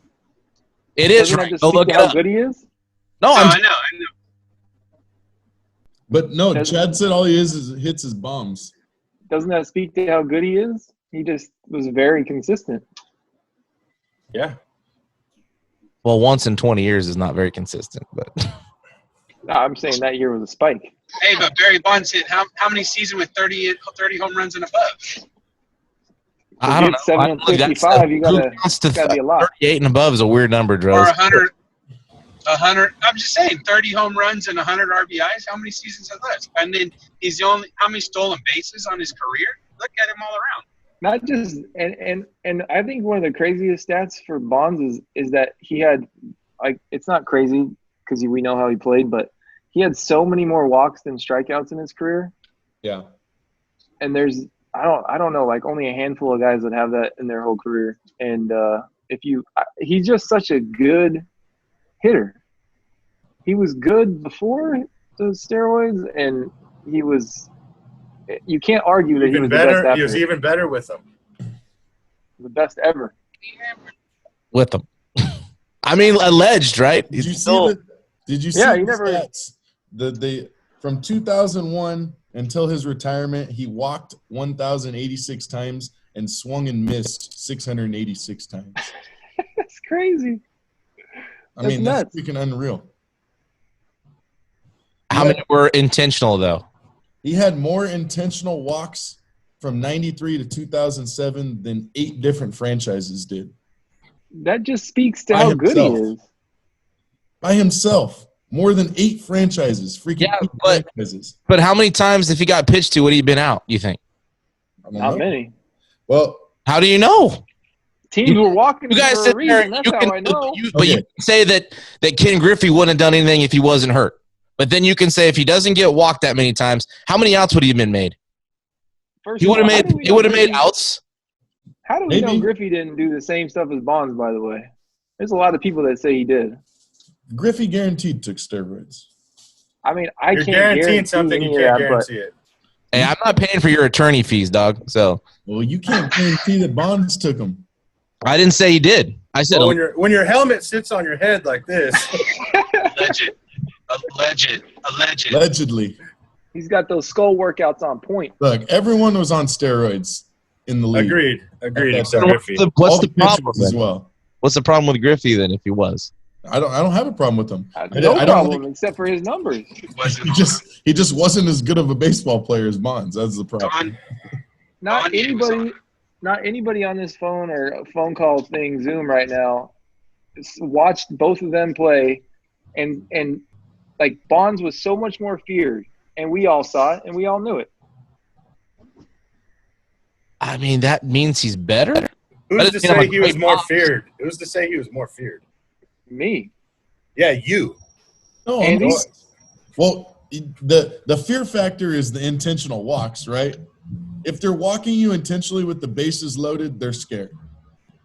Speaker 2: It is
Speaker 1: Doesn't that
Speaker 2: right.
Speaker 1: just
Speaker 2: Go
Speaker 1: speak
Speaker 2: look
Speaker 1: to
Speaker 2: it
Speaker 1: how
Speaker 2: up.
Speaker 1: good he is?
Speaker 2: No,
Speaker 6: No,
Speaker 2: I'm
Speaker 6: I know.
Speaker 5: But no,
Speaker 1: Doesn't-
Speaker 5: Chad said all he is hits his bombs.
Speaker 1: Doesn't that speak to how good he is? He just was very consistent.
Speaker 3: Yeah.
Speaker 2: well, once in 20 years is not very consistent, but
Speaker 1: No, I'm saying that year was a spike.
Speaker 6: Hey, but Barry Bonds hit how many seasons with 30 home runs and above?
Speaker 2: I don't know.
Speaker 1: get 755,
Speaker 2: That's-
Speaker 1: you gotta-
Speaker 2: who counts to
Speaker 1: it's gotta be a lot.
Speaker 2: 38 and above is a weird number,
Speaker 6: Or
Speaker 2: Droz.
Speaker 6: 100. I'm just saying, 30 home runs and 100 RBIs. How many seasons has that? And then he's the only. How many stolen bases on his career? Look at him all around.
Speaker 1: Not just and I think one of the craziest stats for Bonds is that he had, like, it's not crazy because we know how he played, but he had so many more walks than strikeouts in his career.
Speaker 5: Yeah.
Speaker 1: And there's I don't know, like, only a handful of guys that have that in their whole career. And he's just such a good hitter. He was good before the steroids, and you can't argue that he was the best after.
Speaker 3: He was even better with them.
Speaker 1: The best ever.
Speaker 2: With them. I mean, alleged, right?
Speaker 5: Did you
Speaker 2: He's still-
Speaker 5: see Did you see
Speaker 1: Yeah,
Speaker 5: the
Speaker 1: he never-
Speaker 5: stats? From 2001 until his retirement, he walked 1,086 times and swung and missed 686 times.
Speaker 1: That's crazy.
Speaker 5: I mean,
Speaker 1: That's
Speaker 5: that's freaking unreal.
Speaker 2: How many were intentional, though?
Speaker 5: He had more intentional walks from 93 to 2007 than 8 different franchises did.
Speaker 1: That just speaks to
Speaker 5: By
Speaker 1: how good he
Speaker 5: himself.
Speaker 1: is.
Speaker 5: By himself. More than 8 franchises. Freaking
Speaker 2: Yeah,
Speaker 5: 8
Speaker 2: but-
Speaker 5: franchises.
Speaker 2: But how many times, if he got pitched to, would he have been out, you think?
Speaker 5: I don't
Speaker 1: Not
Speaker 5: know.
Speaker 1: many.
Speaker 5: Well,
Speaker 2: How do you know?
Speaker 1: Teams were walking
Speaker 2: You guys
Speaker 1: for
Speaker 2: sit
Speaker 1: a
Speaker 2: there.
Speaker 1: reason. That's how I know.
Speaker 2: But you
Speaker 5: Okay.
Speaker 2: can say that Ken Griffey wouldn't have done anything if he wasn't hurt. But then you can say if he doesn't get walked that many times, how many outs would he have been made?
Speaker 1: First
Speaker 2: He
Speaker 1: of
Speaker 2: would have
Speaker 1: all, how
Speaker 2: made.
Speaker 1: do we
Speaker 2: He
Speaker 1: know
Speaker 2: would have made
Speaker 1: Griffey-
Speaker 2: outs.
Speaker 1: How do we know
Speaker 5: Maybe.
Speaker 1: Griffey didn't do the same stuff as Bonds, by the way? There's a lot of people that say he did.
Speaker 5: Griffey guaranteed took steroids.
Speaker 1: I mean, I
Speaker 3: You're
Speaker 1: can't
Speaker 3: guaranteeing
Speaker 1: guarantee
Speaker 3: something, you
Speaker 1: any of
Speaker 3: can't
Speaker 1: that,
Speaker 3: guarantee it.
Speaker 2: Hey, I'm not paying for your attorney fees, dog. So
Speaker 5: Well, you can't guarantee that Bonds took him.
Speaker 2: I didn't say he did. I said
Speaker 3: Well, when your helmet sits on your head like this,
Speaker 5: Allegedly.
Speaker 1: He's got those skull workouts on point.
Speaker 5: Look, everyone was on steroids in the league.
Speaker 3: agreed,
Speaker 5: Okay,
Speaker 3: except
Speaker 5: so
Speaker 3: Griffey.
Speaker 2: what's
Speaker 5: All
Speaker 2: the problem
Speaker 5: pitchers as
Speaker 2: then?
Speaker 5: well.
Speaker 2: What's the problem with Griffey then if he was?
Speaker 5: I don't have a problem with him.
Speaker 1: No
Speaker 5: I don't
Speaker 1: problem,
Speaker 5: like-
Speaker 1: except for his numbers.
Speaker 5: he just wasn't as good of a baseball player as Bonds. That's the problem.
Speaker 1: Not anybody on this phone or phone call thing, Zoom right now, watched both of them play, and like Bonds was so much more feared, and we all saw it, and we all knew it.
Speaker 2: I mean, that means he's better.
Speaker 3: Who's to say he was more feared? Who's to say he was more feared?
Speaker 1: Me.
Speaker 3: Yeah, you.
Speaker 5: No,
Speaker 1: Andy?
Speaker 5: well, the fear factor is the intentional walks, right? If they're walking you intentionally with the bases loaded, they're scared.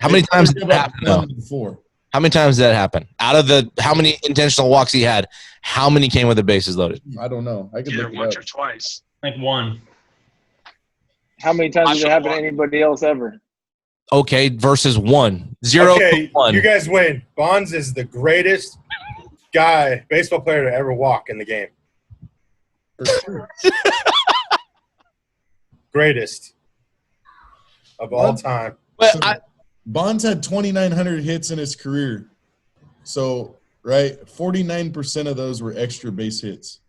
Speaker 2: How many times did
Speaker 5: They've
Speaker 2: that happen, though?
Speaker 5: before.
Speaker 2: How many times did that happen? Out of the how many intentional walks he had, how many came with the bases loaded?
Speaker 5: I don't know. I could
Speaker 6: Either
Speaker 5: look it
Speaker 6: once
Speaker 5: up.
Speaker 6: or twice.
Speaker 4: I think one.
Speaker 1: How many times did it happen to anybody else ever?
Speaker 2: Okay, versus 1. 0
Speaker 3: Okay,
Speaker 2: to 1.
Speaker 3: you guys win. Bonds is the greatest baseball player to ever walk in the game.
Speaker 5: For sure.
Speaker 3: Greatest of all time.
Speaker 2: But
Speaker 5: So,
Speaker 2: I,
Speaker 5: Bonds had 2,900 hits in his career. So, right, 49% of those were extra base hits.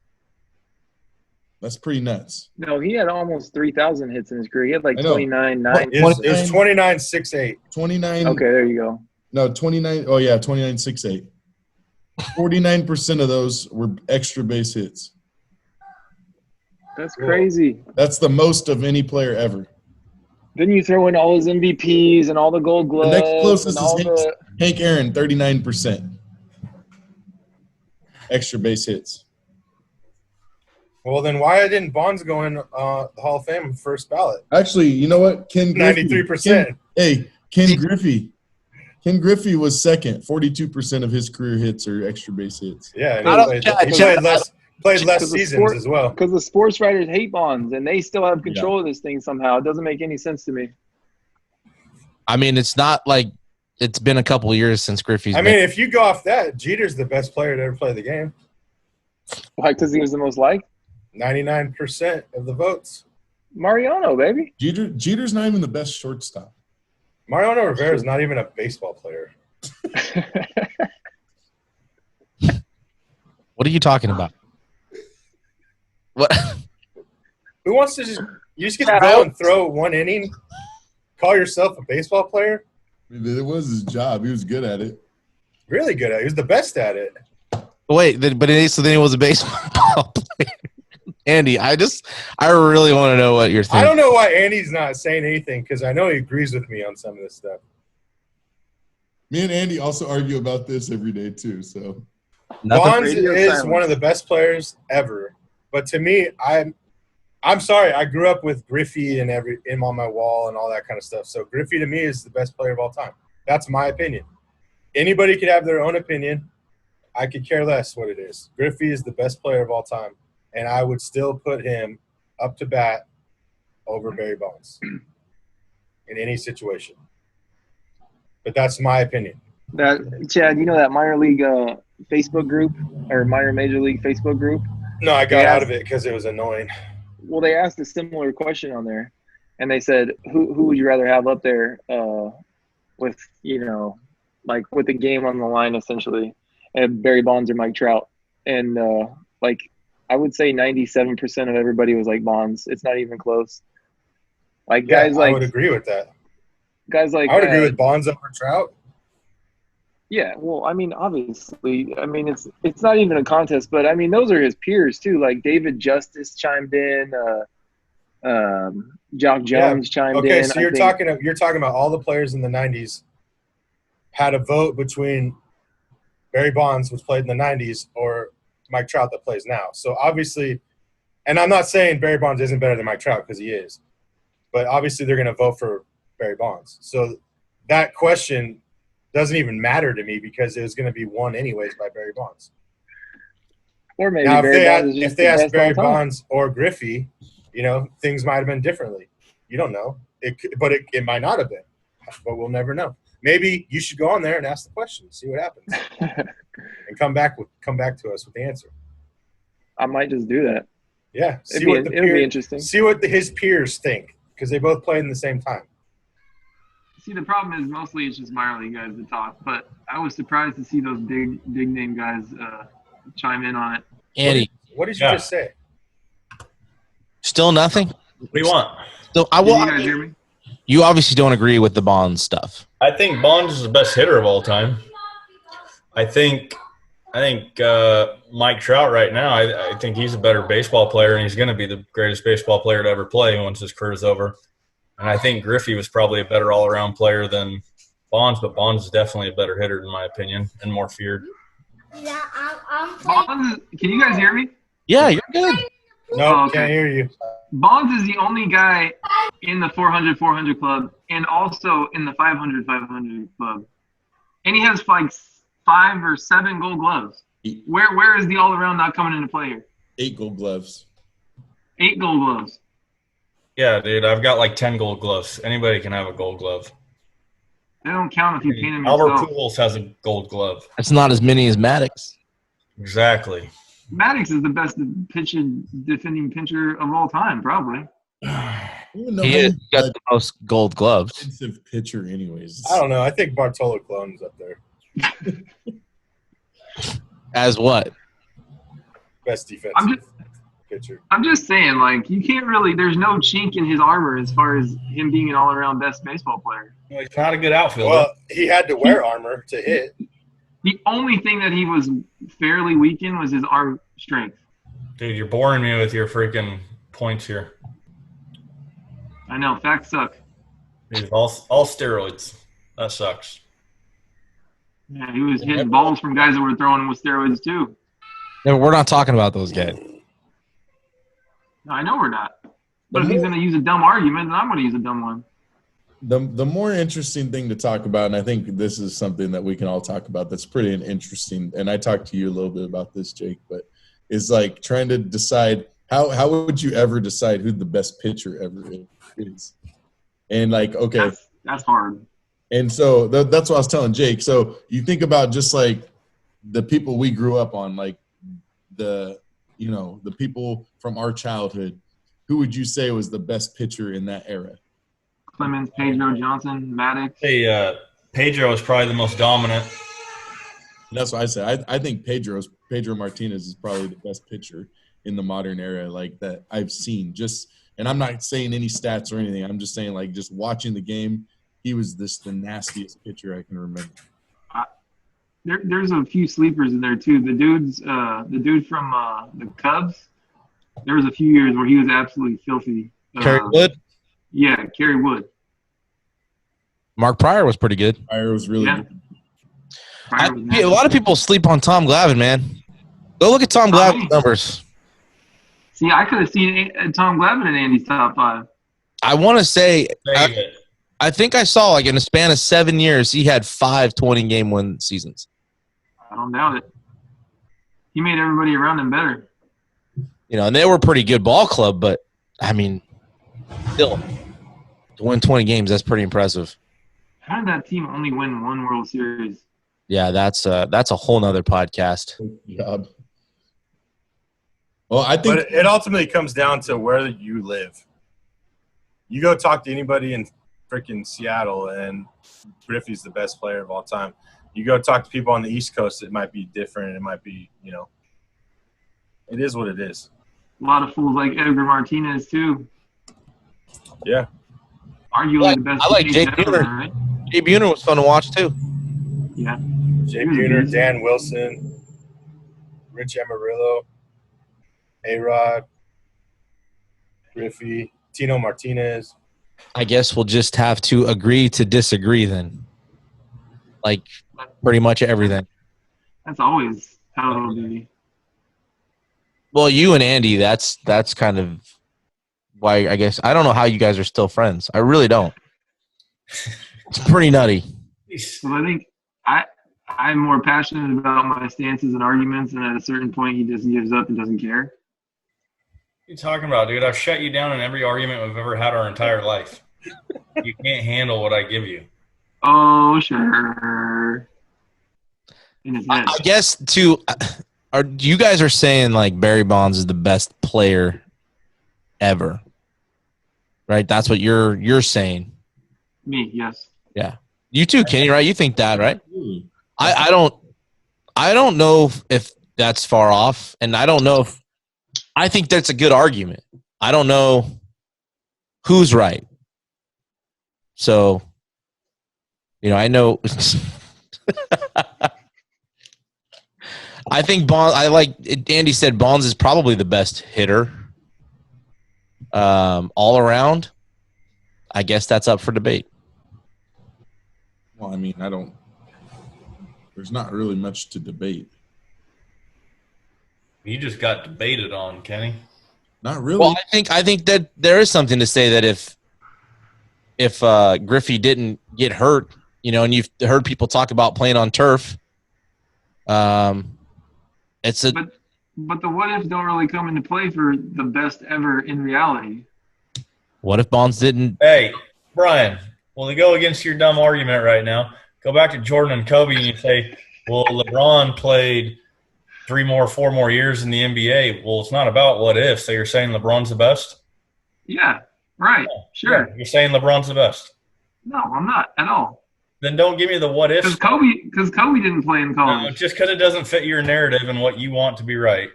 Speaker 5: That's pretty nuts.
Speaker 1: No, he had almost 3,000 hits in his career. He had like
Speaker 5: I know.
Speaker 1: 29.9.
Speaker 3: It was 29.68.
Speaker 5: 29.
Speaker 1: Okay, there you go.
Speaker 5: No, 29. Oh, yeah, 29.68. 49% of those were extra base hits.
Speaker 1: That's crazy.
Speaker 5: That's the most of any player ever.
Speaker 1: Then you throw in all his MVPs and all the Gold
Speaker 5: The
Speaker 1: Gloves
Speaker 5: next
Speaker 1: and
Speaker 5: closest
Speaker 1: all
Speaker 5: is
Speaker 1: the.
Speaker 5: Hank Aaron, 39%. Extra base hits.
Speaker 3: Well, then why didn't Bonds go in the Hall of Fame first ballot?
Speaker 5: Actually, you know what? Ken Griffey.
Speaker 3: 93%.
Speaker 5: Ken Griffey. Ken Griffey was second. 42% of his career hits are extra base hits.
Speaker 3: Yeah, and
Speaker 2: I don't-
Speaker 3: he
Speaker 2: yeah,
Speaker 3: played less
Speaker 1: Because the
Speaker 3: seasons
Speaker 1: sport-
Speaker 3: as well.
Speaker 1: Because the sports writers hate Bonds, and they still have control of this thing somehow. It doesn't make any sense to me.
Speaker 2: I mean, it's not like it's been a couple of years since Griffey's
Speaker 3: I
Speaker 2: been.
Speaker 3: mean, if you go off that, Jeter's the best player to ever play the game.
Speaker 1: Why? Because he was the most liked?
Speaker 3: 99% of the votes.
Speaker 1: Mariano, baby.
Speaker 5: Jeter's not even the best shortstop.
Speaker 3: Mariano Rivera is not even a baseball player.
Speaker 2: What are you talking about? What?
Speaker 3: Who wants to just get to go and throw one inning? Call yourself a baseball player?
Speaker 5: It was his job. He was good at it.
Speaker 3: Really good at it. He was the best at it.
Speaker 2: Wait, so then he was a baseball player. Andy, I really want to know what you're thinking.
Speaker 3: I don't know why Andy's not saying anything because I know he agrees with me on some of this stuff.
Speaker 5: Me and Andy also argue about this every day too. So
Speaker 3: Bonds
Speaker 1: Radio
Speaker 3: is
Speaker 1: silence.
Speaker 3: one of the best players ever. But to me, I'm sorry. I grew up with Griffey and him on my wall and all that kind of stuff. So Griffey to me is the best player of all time. That's my opinion. Anybody could have their own opinion. I could care less what it is. Griffey is the best player of all time, and I would still put him up to bat over Barry Bonds in any situation. But that's my opinion.
Speaker 1: That Chad, you know that minor league Facebook group or minor major league Facebook group?
Speaker 3: No, I got
Speaker 1: Yeah.
Speaker 3: out of it because it was annoying.
Speaker 1: Well, they asked a similar question on there, and they said, "Who would you rather have up there with like with the game on the line, essentially?" And Barry Bonds or Mike Trout, and like I would say 97% of everybody was like Bonds. It's not even close. Like
Speaker 3: Yeah,
Speaker 1: guys
Speaker 3: I
Speaker 1: like
Speaker 3: would agree with that.
Speaker 1: guys like
Speaker 3: I would agree with Bonds over Trout.
Speaker 1: Yeah, well, I mean, obviously, I mean, it's not even a contest, but I mean, those are his peers too. Like David Justice chimed in, Jock Jones chimed in.
Speaker 3: Okay, so
Speaker 1: I
Speaker 3: you're
Speaker 1: think.
Speaker 3: talking about all the players in the 90s had a vote between Barry Bonds, which played in the 90s, or Mike Trout that plays now. So obviously, and I'm not saying Barry Bonds isn't better than Mike Trout because he is, but obviously they're going to vote for Barry Bonds. So that question doesn't even matter to me because it was going to be won anyways by Barry Bonds.
Speaker 1: Or maybe
Speaker 3: Now,
Speaker 1: Barry Bonds is just
Speaker 3: if they
Speaker 1: the
Speaker 3: asked
Speaker 1: best
Speaker 3: Barry
Speaker 1: all time.
Speaker 3: Bonds or Griffey, things might have been differently. You don't know. But it might not have been. But we'll never know. Maybe you should go on there and ask the question, see what happens, and come back to us with the answer.
Speaker 1: I might just do that.
Speaker 3: Yeah,
Speaker 1: It'll be interesting.
Speaker 3: See what his peers think, because they both played in the same time.
Speaker 1: See, the problem is mostly it's just minor league guys that talk, but I was surprised to see those big name guys chime in on it.
Speaker 2: Andy,
Speaker 3: what did you just say?
Speaker 2: Still nothing?
Speaker 4: What do you want?
Speaker 2: Still,
Speaker 1: Can you guys hear me?
Speaker 2: You obviously don't agree with the Bonds stuff.
Speaker 4: I think Bonds is the best hitter of all time. I think Mike Trout right now, I think he's a better baseball player, and he's going to be the greatest baseball player to ever play once his career is over. And I think Griffey was probably a better all-around player than Bonds, but Bonds is definitely a better hitter in my opinion and more feared.
Speaker 7: Yeah, I'm
Speaker 1: Bonds, can you guys hear me?
Speaker 2: Yeah, you're good.
Speaker 3: No,
Speaker 1: okay.
Speaker 3: Can't hear you.
Speaker 1: Bonds is the only guy in the 400-400 club and also in the 500-500 club. And he has like 5 or 7 gold gloves. Where is the all-around not coming into play here?
Speaker 5: 8 gold gloves.
Speaker 1: 8 gold gloves.
Speaker 4: Yeah, dude, I've got like 10 gold gloves. Anybody can have a gold glove.
Speaker 1: They don't count if you paint them
Speaker 4: Albert
Speaker 1: yourself.
Speaker 4: Pujols has a gold glove.
Speaker 2: That's not as many as Maddox.
Speaker 4: Exactly.
Speaker 1: Maddox is the best defending pitcher of all time, probably.
Speaker 2: He has got the most gold gloves.
Speaker 5: Defensive pitcher, anyways.
Speaker 3: I don't know. I think Bartolo Colon's up there.
Speaker 2: As what?
Speaker 3: Best defensive pitcher.
Speaker 1: I'm just saying, like, you can't really – there's no chink in his armor as far as him being an all-around best baseball player.
Speaker 4: Well, he's not a good outfielder.
Speaker 3: Well, he had to wear armor to hit.
Speaker 1: The only thing that he was fairly weak in was his arm strength.
Speaker 4: Dude, you're boring me with your freaking points here.
Speaker 1: I know. Facts suck.
Speaker 4: Dude, all steroids. That sucks.
Speaker 1: Yeah, he was hitting balls from guys that were throwing him with steroids too.
Speaker 2: No, we're not talking about those guys.
Speaker 1: No, I know we're not. But if he's going to use a dumb argument, then I'm going to use a dumb one.
Speaker 5: The more interesting thing to talk about, and I think this is something that we can all talk about that's pretty interesting, and I talked to you a little bit about this, Jake, but is like trying to decide how would you ever decide who the best pitcher ever is? And like, okay.
Speaker 1: That's hard.
Speaker 5: And so that's what I was telling Jake. So you think about just like the people we grew up on, like the people from our childhood, who would you say was the best pitcher in that era?
Speaker 1: Clemens, Pedro, Johnson, Maddox.
Speaker 4: Hey, Pedro is probably the most dominant.
Speaker 5: That's what I said. I think Pedro Martinez is probably the best pitcher in the modern era, like that I've seen. And I'm not saying any stats or anything. I'm just saying, like, just watching the game, he was the nastiest pitcher I can remember.
Speaker 1: There's a few sleepers in there too. The dude from the Cubs. There was a few years where he was absolutely filthy.
Speaker 2: Kerry Wood?
Speaker 1: Yeah, Kerry Wood.
Speaker 2: Mark Pryor was pretty good.
Speaker 5: Pryor was really good.
Speaker 2: A lot of people sleep on Tom Glavine, man. Go look at Tom Glavine's numbers.
Speaker 1: See, I could have seen Tom Glavine in Andy's top 5.
Speaker 2: I want to say I think I saw, like, in a span of 7 years, he had 5 20-game win seasons.
Speaker 1: I don't doubt it. He made everybody around him better.
Speaker 2: And they were a pretty good ball club, but, I mean, still, to win 20 games, that's pretty impressive.
Speaker 1: How did that team only win 1 World Series?
Speaker 2: Yeah, that's a whole nother podcast.
Speaker 5: Good job. Well, I think
Speaker 3: – But it ultimately comes down to where you live. You go talk to anybody in freaking Seattle, and Griffey's the best player of all time. You go talk to people on the East Coast, it might be different. It might be, it is what it is.
Speaker 1: A lot of fools like Edgar Martinez, too.
Speaker 3: Yeah.
Speaker 1: Arguably the best.
Speaker 2: I like Jay
Speaker 1: ever,
Speaker 2: Buhner.
Speaker 1: right?
Speaker 2: Jay Buhner was fun to watch, too.
Speaker 1: Yeah.
Speaker 3: Jay Buhner, Dan Wilson, Rich Amarillo, A-Rod, Griffey, Tino Martinez.
Speaker 2: I guess we'll just have to agree to disagree then. Like, pretty much everything.
Speaker 1: That's always how it'll be.
Speaker 2: Well, you and Andy, that's kind of why I guess – I don't know how you guys are still friends. I really don't. It's pretty nutty.
Speaker 1: Well, I think I'm more passionate about my stances and arguments, and at a certain point he just gives up and doesn't care.
Speaker 4: you talking about, dude? I've shut you down in every argument we've ever had our entire life. You can't handle what I give you.
Speaker 1: Oh, sure. In his head.
Speaker 2: I guess too. You guys are saying like Barry Bonds is the best player ever, right? That's what you're saying.
Speaker 1: Me, yes.
Speaker 2: Yeah, you too, Kenny. Right? You think that, right? I don't know if that's far off, and I don't know if I think that's a good argument. I don't know who's right. So, I know. I think Bonds. I like Andy said. Bonds is probably the best hitter, all around. I guess that's up for debate.
Speaker 5: Well, I mean, there's not really much to debate.
Speaker 4: You just got debated on, Kenny.
Speaker 5: Not really.
Speaker 2: Well, I think that there is something to say that if Griffey didn't get hurt, and you've heard people talk about playing on turf, it's a.
Speaker 1: But the what ifs don't really come into play for the best ever in reality.
Speaker 2: What if Bonds didn't?
Speaker 4: Hey, Brian, when we go against your dumb argument right now, go back to Jordan and Kobe and you say, well, LeBron played 4 more years in the NBA. Well, it's not about what if. So you're saying LeBron's the best?
Speaker 1: Yeah, right.
Speaker 4: Yeah.
Speaker 1: Sure.
Speaker 4: Yeah, you're saying LeBron's the best.
Speaker 1: No, I'm not at all.
Speaker 4: Then don't give me the what if.
Speaker 1: Because Kobe didn't play in college.
Speaker 4: No, just because it doesn't fit your narrative and what you want to be right.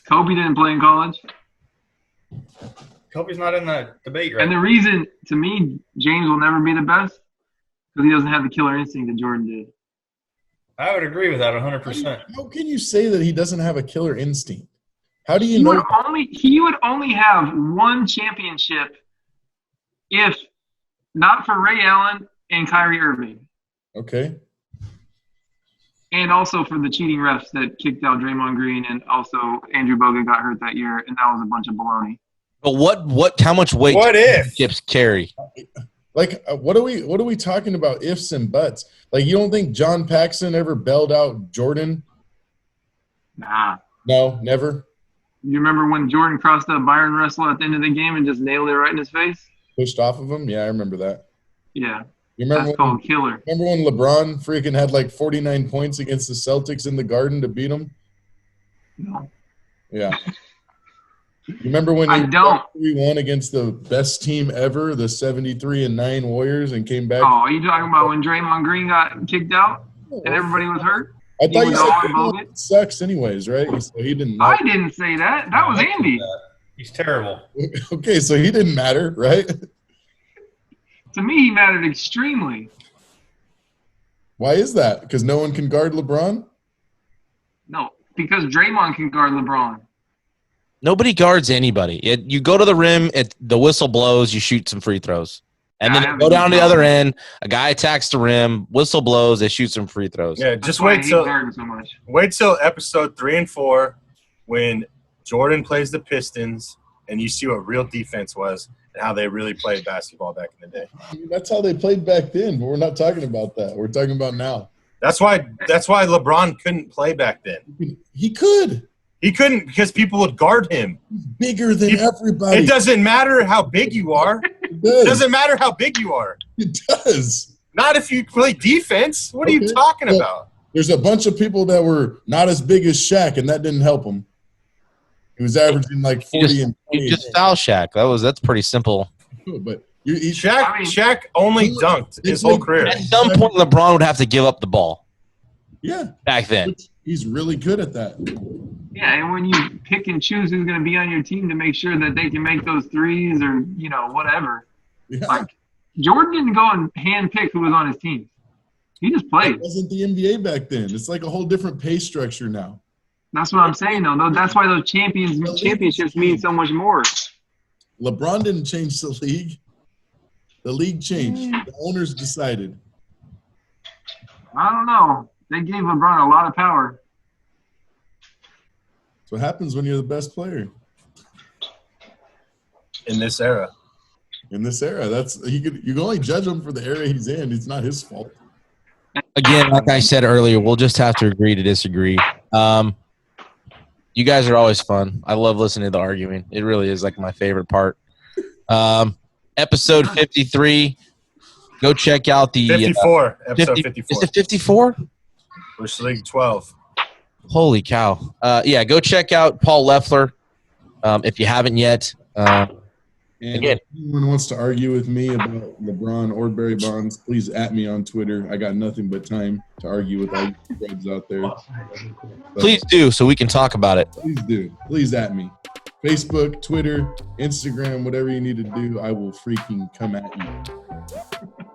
Speaker 1: Kobe didn't play in college.
Speaker 4: Kobe's not in that debate right
Speaker 1: And the reason, to me, James will never be the best because he doesn't have the killer instinct that Jordan did.
Speaker 4: I would agree with that 100%.
Speaker 5: How can you say that he doesn't have a killer instinct? How do you know?
Speaker 1: He would only have one championship if not for Ray Allen and Kyrie Irving.
Speaker 5: Okay.
Speaker 1: And also for the cheating refs that kicked out Draymond Green, and also Andrew Bogut got hurt that year, and that was a bunch of baloney.
Speaker 2: But how much weight
Speaker 3: What
Speaker 2: do
Speaker 3: if?
Speaker 2: championships carry?
Speaker 5: Like, what are we talking about ifs and buts? Like, you don't think John Paxson ever bailed out Jordan?
Speaker 1: Nah.
Speaker 5: No, never.
Speaker 1: You remember when Jordan crossed up Byron Russell at the end of the game and just nailed it right in his face?
Speaker 5: Pushed off of him? Yeah, I remember that.
Speaker 1: Yeah.
Speaker 5: You remember
Speaker 1: That's called killer.
Speaker 5: Remember when LeBron freaking had like 49 points against the Celtics in the Garden to beat them?
Speaker 1: No.
Speaker 5: Yeah. You remember when
Speaker 1: I don't.
Speaker 5: 3-1 against the best team ever, the 73-9 Warriors, and came back?
Speaker 1: Oh, are you talking about when Draymond Green got kicked out and everybody was hurt?
Speaker 5: I thought you
Speaker 1: was
Speaker 5: said
Speaker 1: all
Speaker 5: Draymond
Speaker 1: Bogut?
Speaker 5: sucks anyways, right? So he didn't
Speaker 1: I
Speaker 5: matter.
Speaker 1: didn't say that. That was Andy.
Speaker 4: He's terrible.
Speaker 5: Okay, so he didn't matter, right?
Speaker 1: To me, he mattered extremely.
Speaker 5: Why is that? Because no one can guard LeBron?
Speaker 1: No, because Draymond can guard LeBron.
Speaker 2: Nobody guards anybody. You go to the rim, the whistle blows, you shoot some free throws. And then you go down to the other end, a guy attacks the rim, whistle blows, they shoot some free throws.
Speaker 3: Yeah,
Speaker 1: That's
Speaker 3: just
Speaker 1: why I
Speaker 3: wait
Speaker 1: hate
Speaker 3: till
Speaker 1: guarding so much.
Speaker 3: episode 3 and 4 when Jordan plays the Pistons and you see what real defense was and how they really played basketball back in the day.
Speaker 5: I mean, that's how they played back then, but we're not talking about that. We're talking about now.
Speaker 3: That's why LeBron couldn't play back then.
Speaker 5: He could.
Speaker 3: He couldn't because people would guard him.
Speaker 5: He's bigger than everybody.
Speaker 3: It doesn't matter how big you are. It doesn't matter how big you are.
Speaker 5: It does.
Speaker 3: Not if you play defense. What are you
Speaker 5: Okay.
Speaker 3: talking
Speaker 5: Well,
Speaker 3: about?
Speaker 5: There's a bunch of people that were not as big as Shaq, and that didn't help him. He was averaging like 40 and 20.
Speaker 2: You just foul Shaq. That's pretty simple.
Speaker 5: But
Speaker 3: Shaq only dunked his whole career.
Speaker 2: At some point, LeBron would have to give up the ball
Speaker 5: yeah,
Speaker 2: back then.
Speaker 5: he's really good at that.
Speaker 1: Yeah, and when you pick and choose who's going to be on your team to make sure that they can make those threes or, whatever.
Speaker 5: Yeah.
Speaker 1: Like, Jordan didn't go and handpick who was on his team. He just played.
Speaker 5: It wasn't the NBA back then. It's like a whole different pay structure now.
Speaker 1: That's what I'm saying, though. That's why those championships mean so much more.
Speaker 5: LeBron didn't change the league. The league changed. The owners decided.
Speaker 1: I don't know. They gave LeBron a lot of power.
Speaker 5: That's what happens when you're the best player.
Speaker 3: In this era.
Speaker 5: In this era, you can only judge him for the era he's in. It's not his fault.
Speaker 2: Again, like I said earlier, we'll just have to agree to disagree. You guys are always fun. I love listening to the arguing. It really is like my favorite part. Episode 53. Go check out the
Speaker 3: 54. Episode 54.
Speaker 2: Is it 54?
Speaker 3: Bush League 12.
Speaker 2: Holy cow. Yeah, go check out Paul Leffler if you haven't yet.
Speaker 5: And
Speaker 2: Again.
Speaker 5: if anyone wants to argue with me about LeBron or Barry Bonds, please at me on Twitter. I got nothing but time to argue with all you threads out there.
Speaker 2: Please do so we can talk about it.
Speaker 5: Please do. Please at me. Facebook, Twitter, Instagram, whatever you need to do, I will freaking come at you.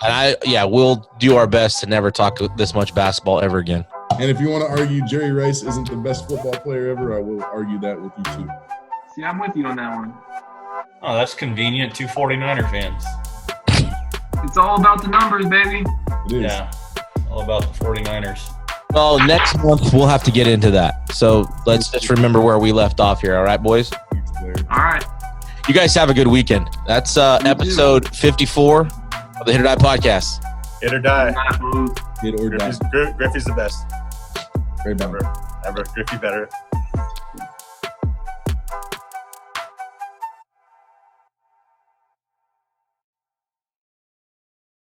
Speaker 2: And we'll do our best to never talk this much basketball ever again.
Speaker 5: And if you want to argue Jerry Rice isn't the best football player ever, I will argue that with you too.
Speaker 1: See, I'm with you on that one.
Speaker 4: Oh, that's convenient. 2 49er fans.
Speaker 1: It's all about the numbers, baby.
Speaker 5: It is.
Speaker 4: Yeah, all about the 49ers.
Speaker 2: Well, next month we'll have to get into that. So let's just remember where we left off here. All right, boys?
Speaker 1: All right.
Speaker 2: You guys have a good weekend. That's episode 54 of the Hit or Die podcast.
Speaker 3: Hit or die.
Speaker 5: Hit or die.
Speaker 3: Griffey's the best.
Speaker 5: Very bad.
Speaker 3: Ever. Griffey better.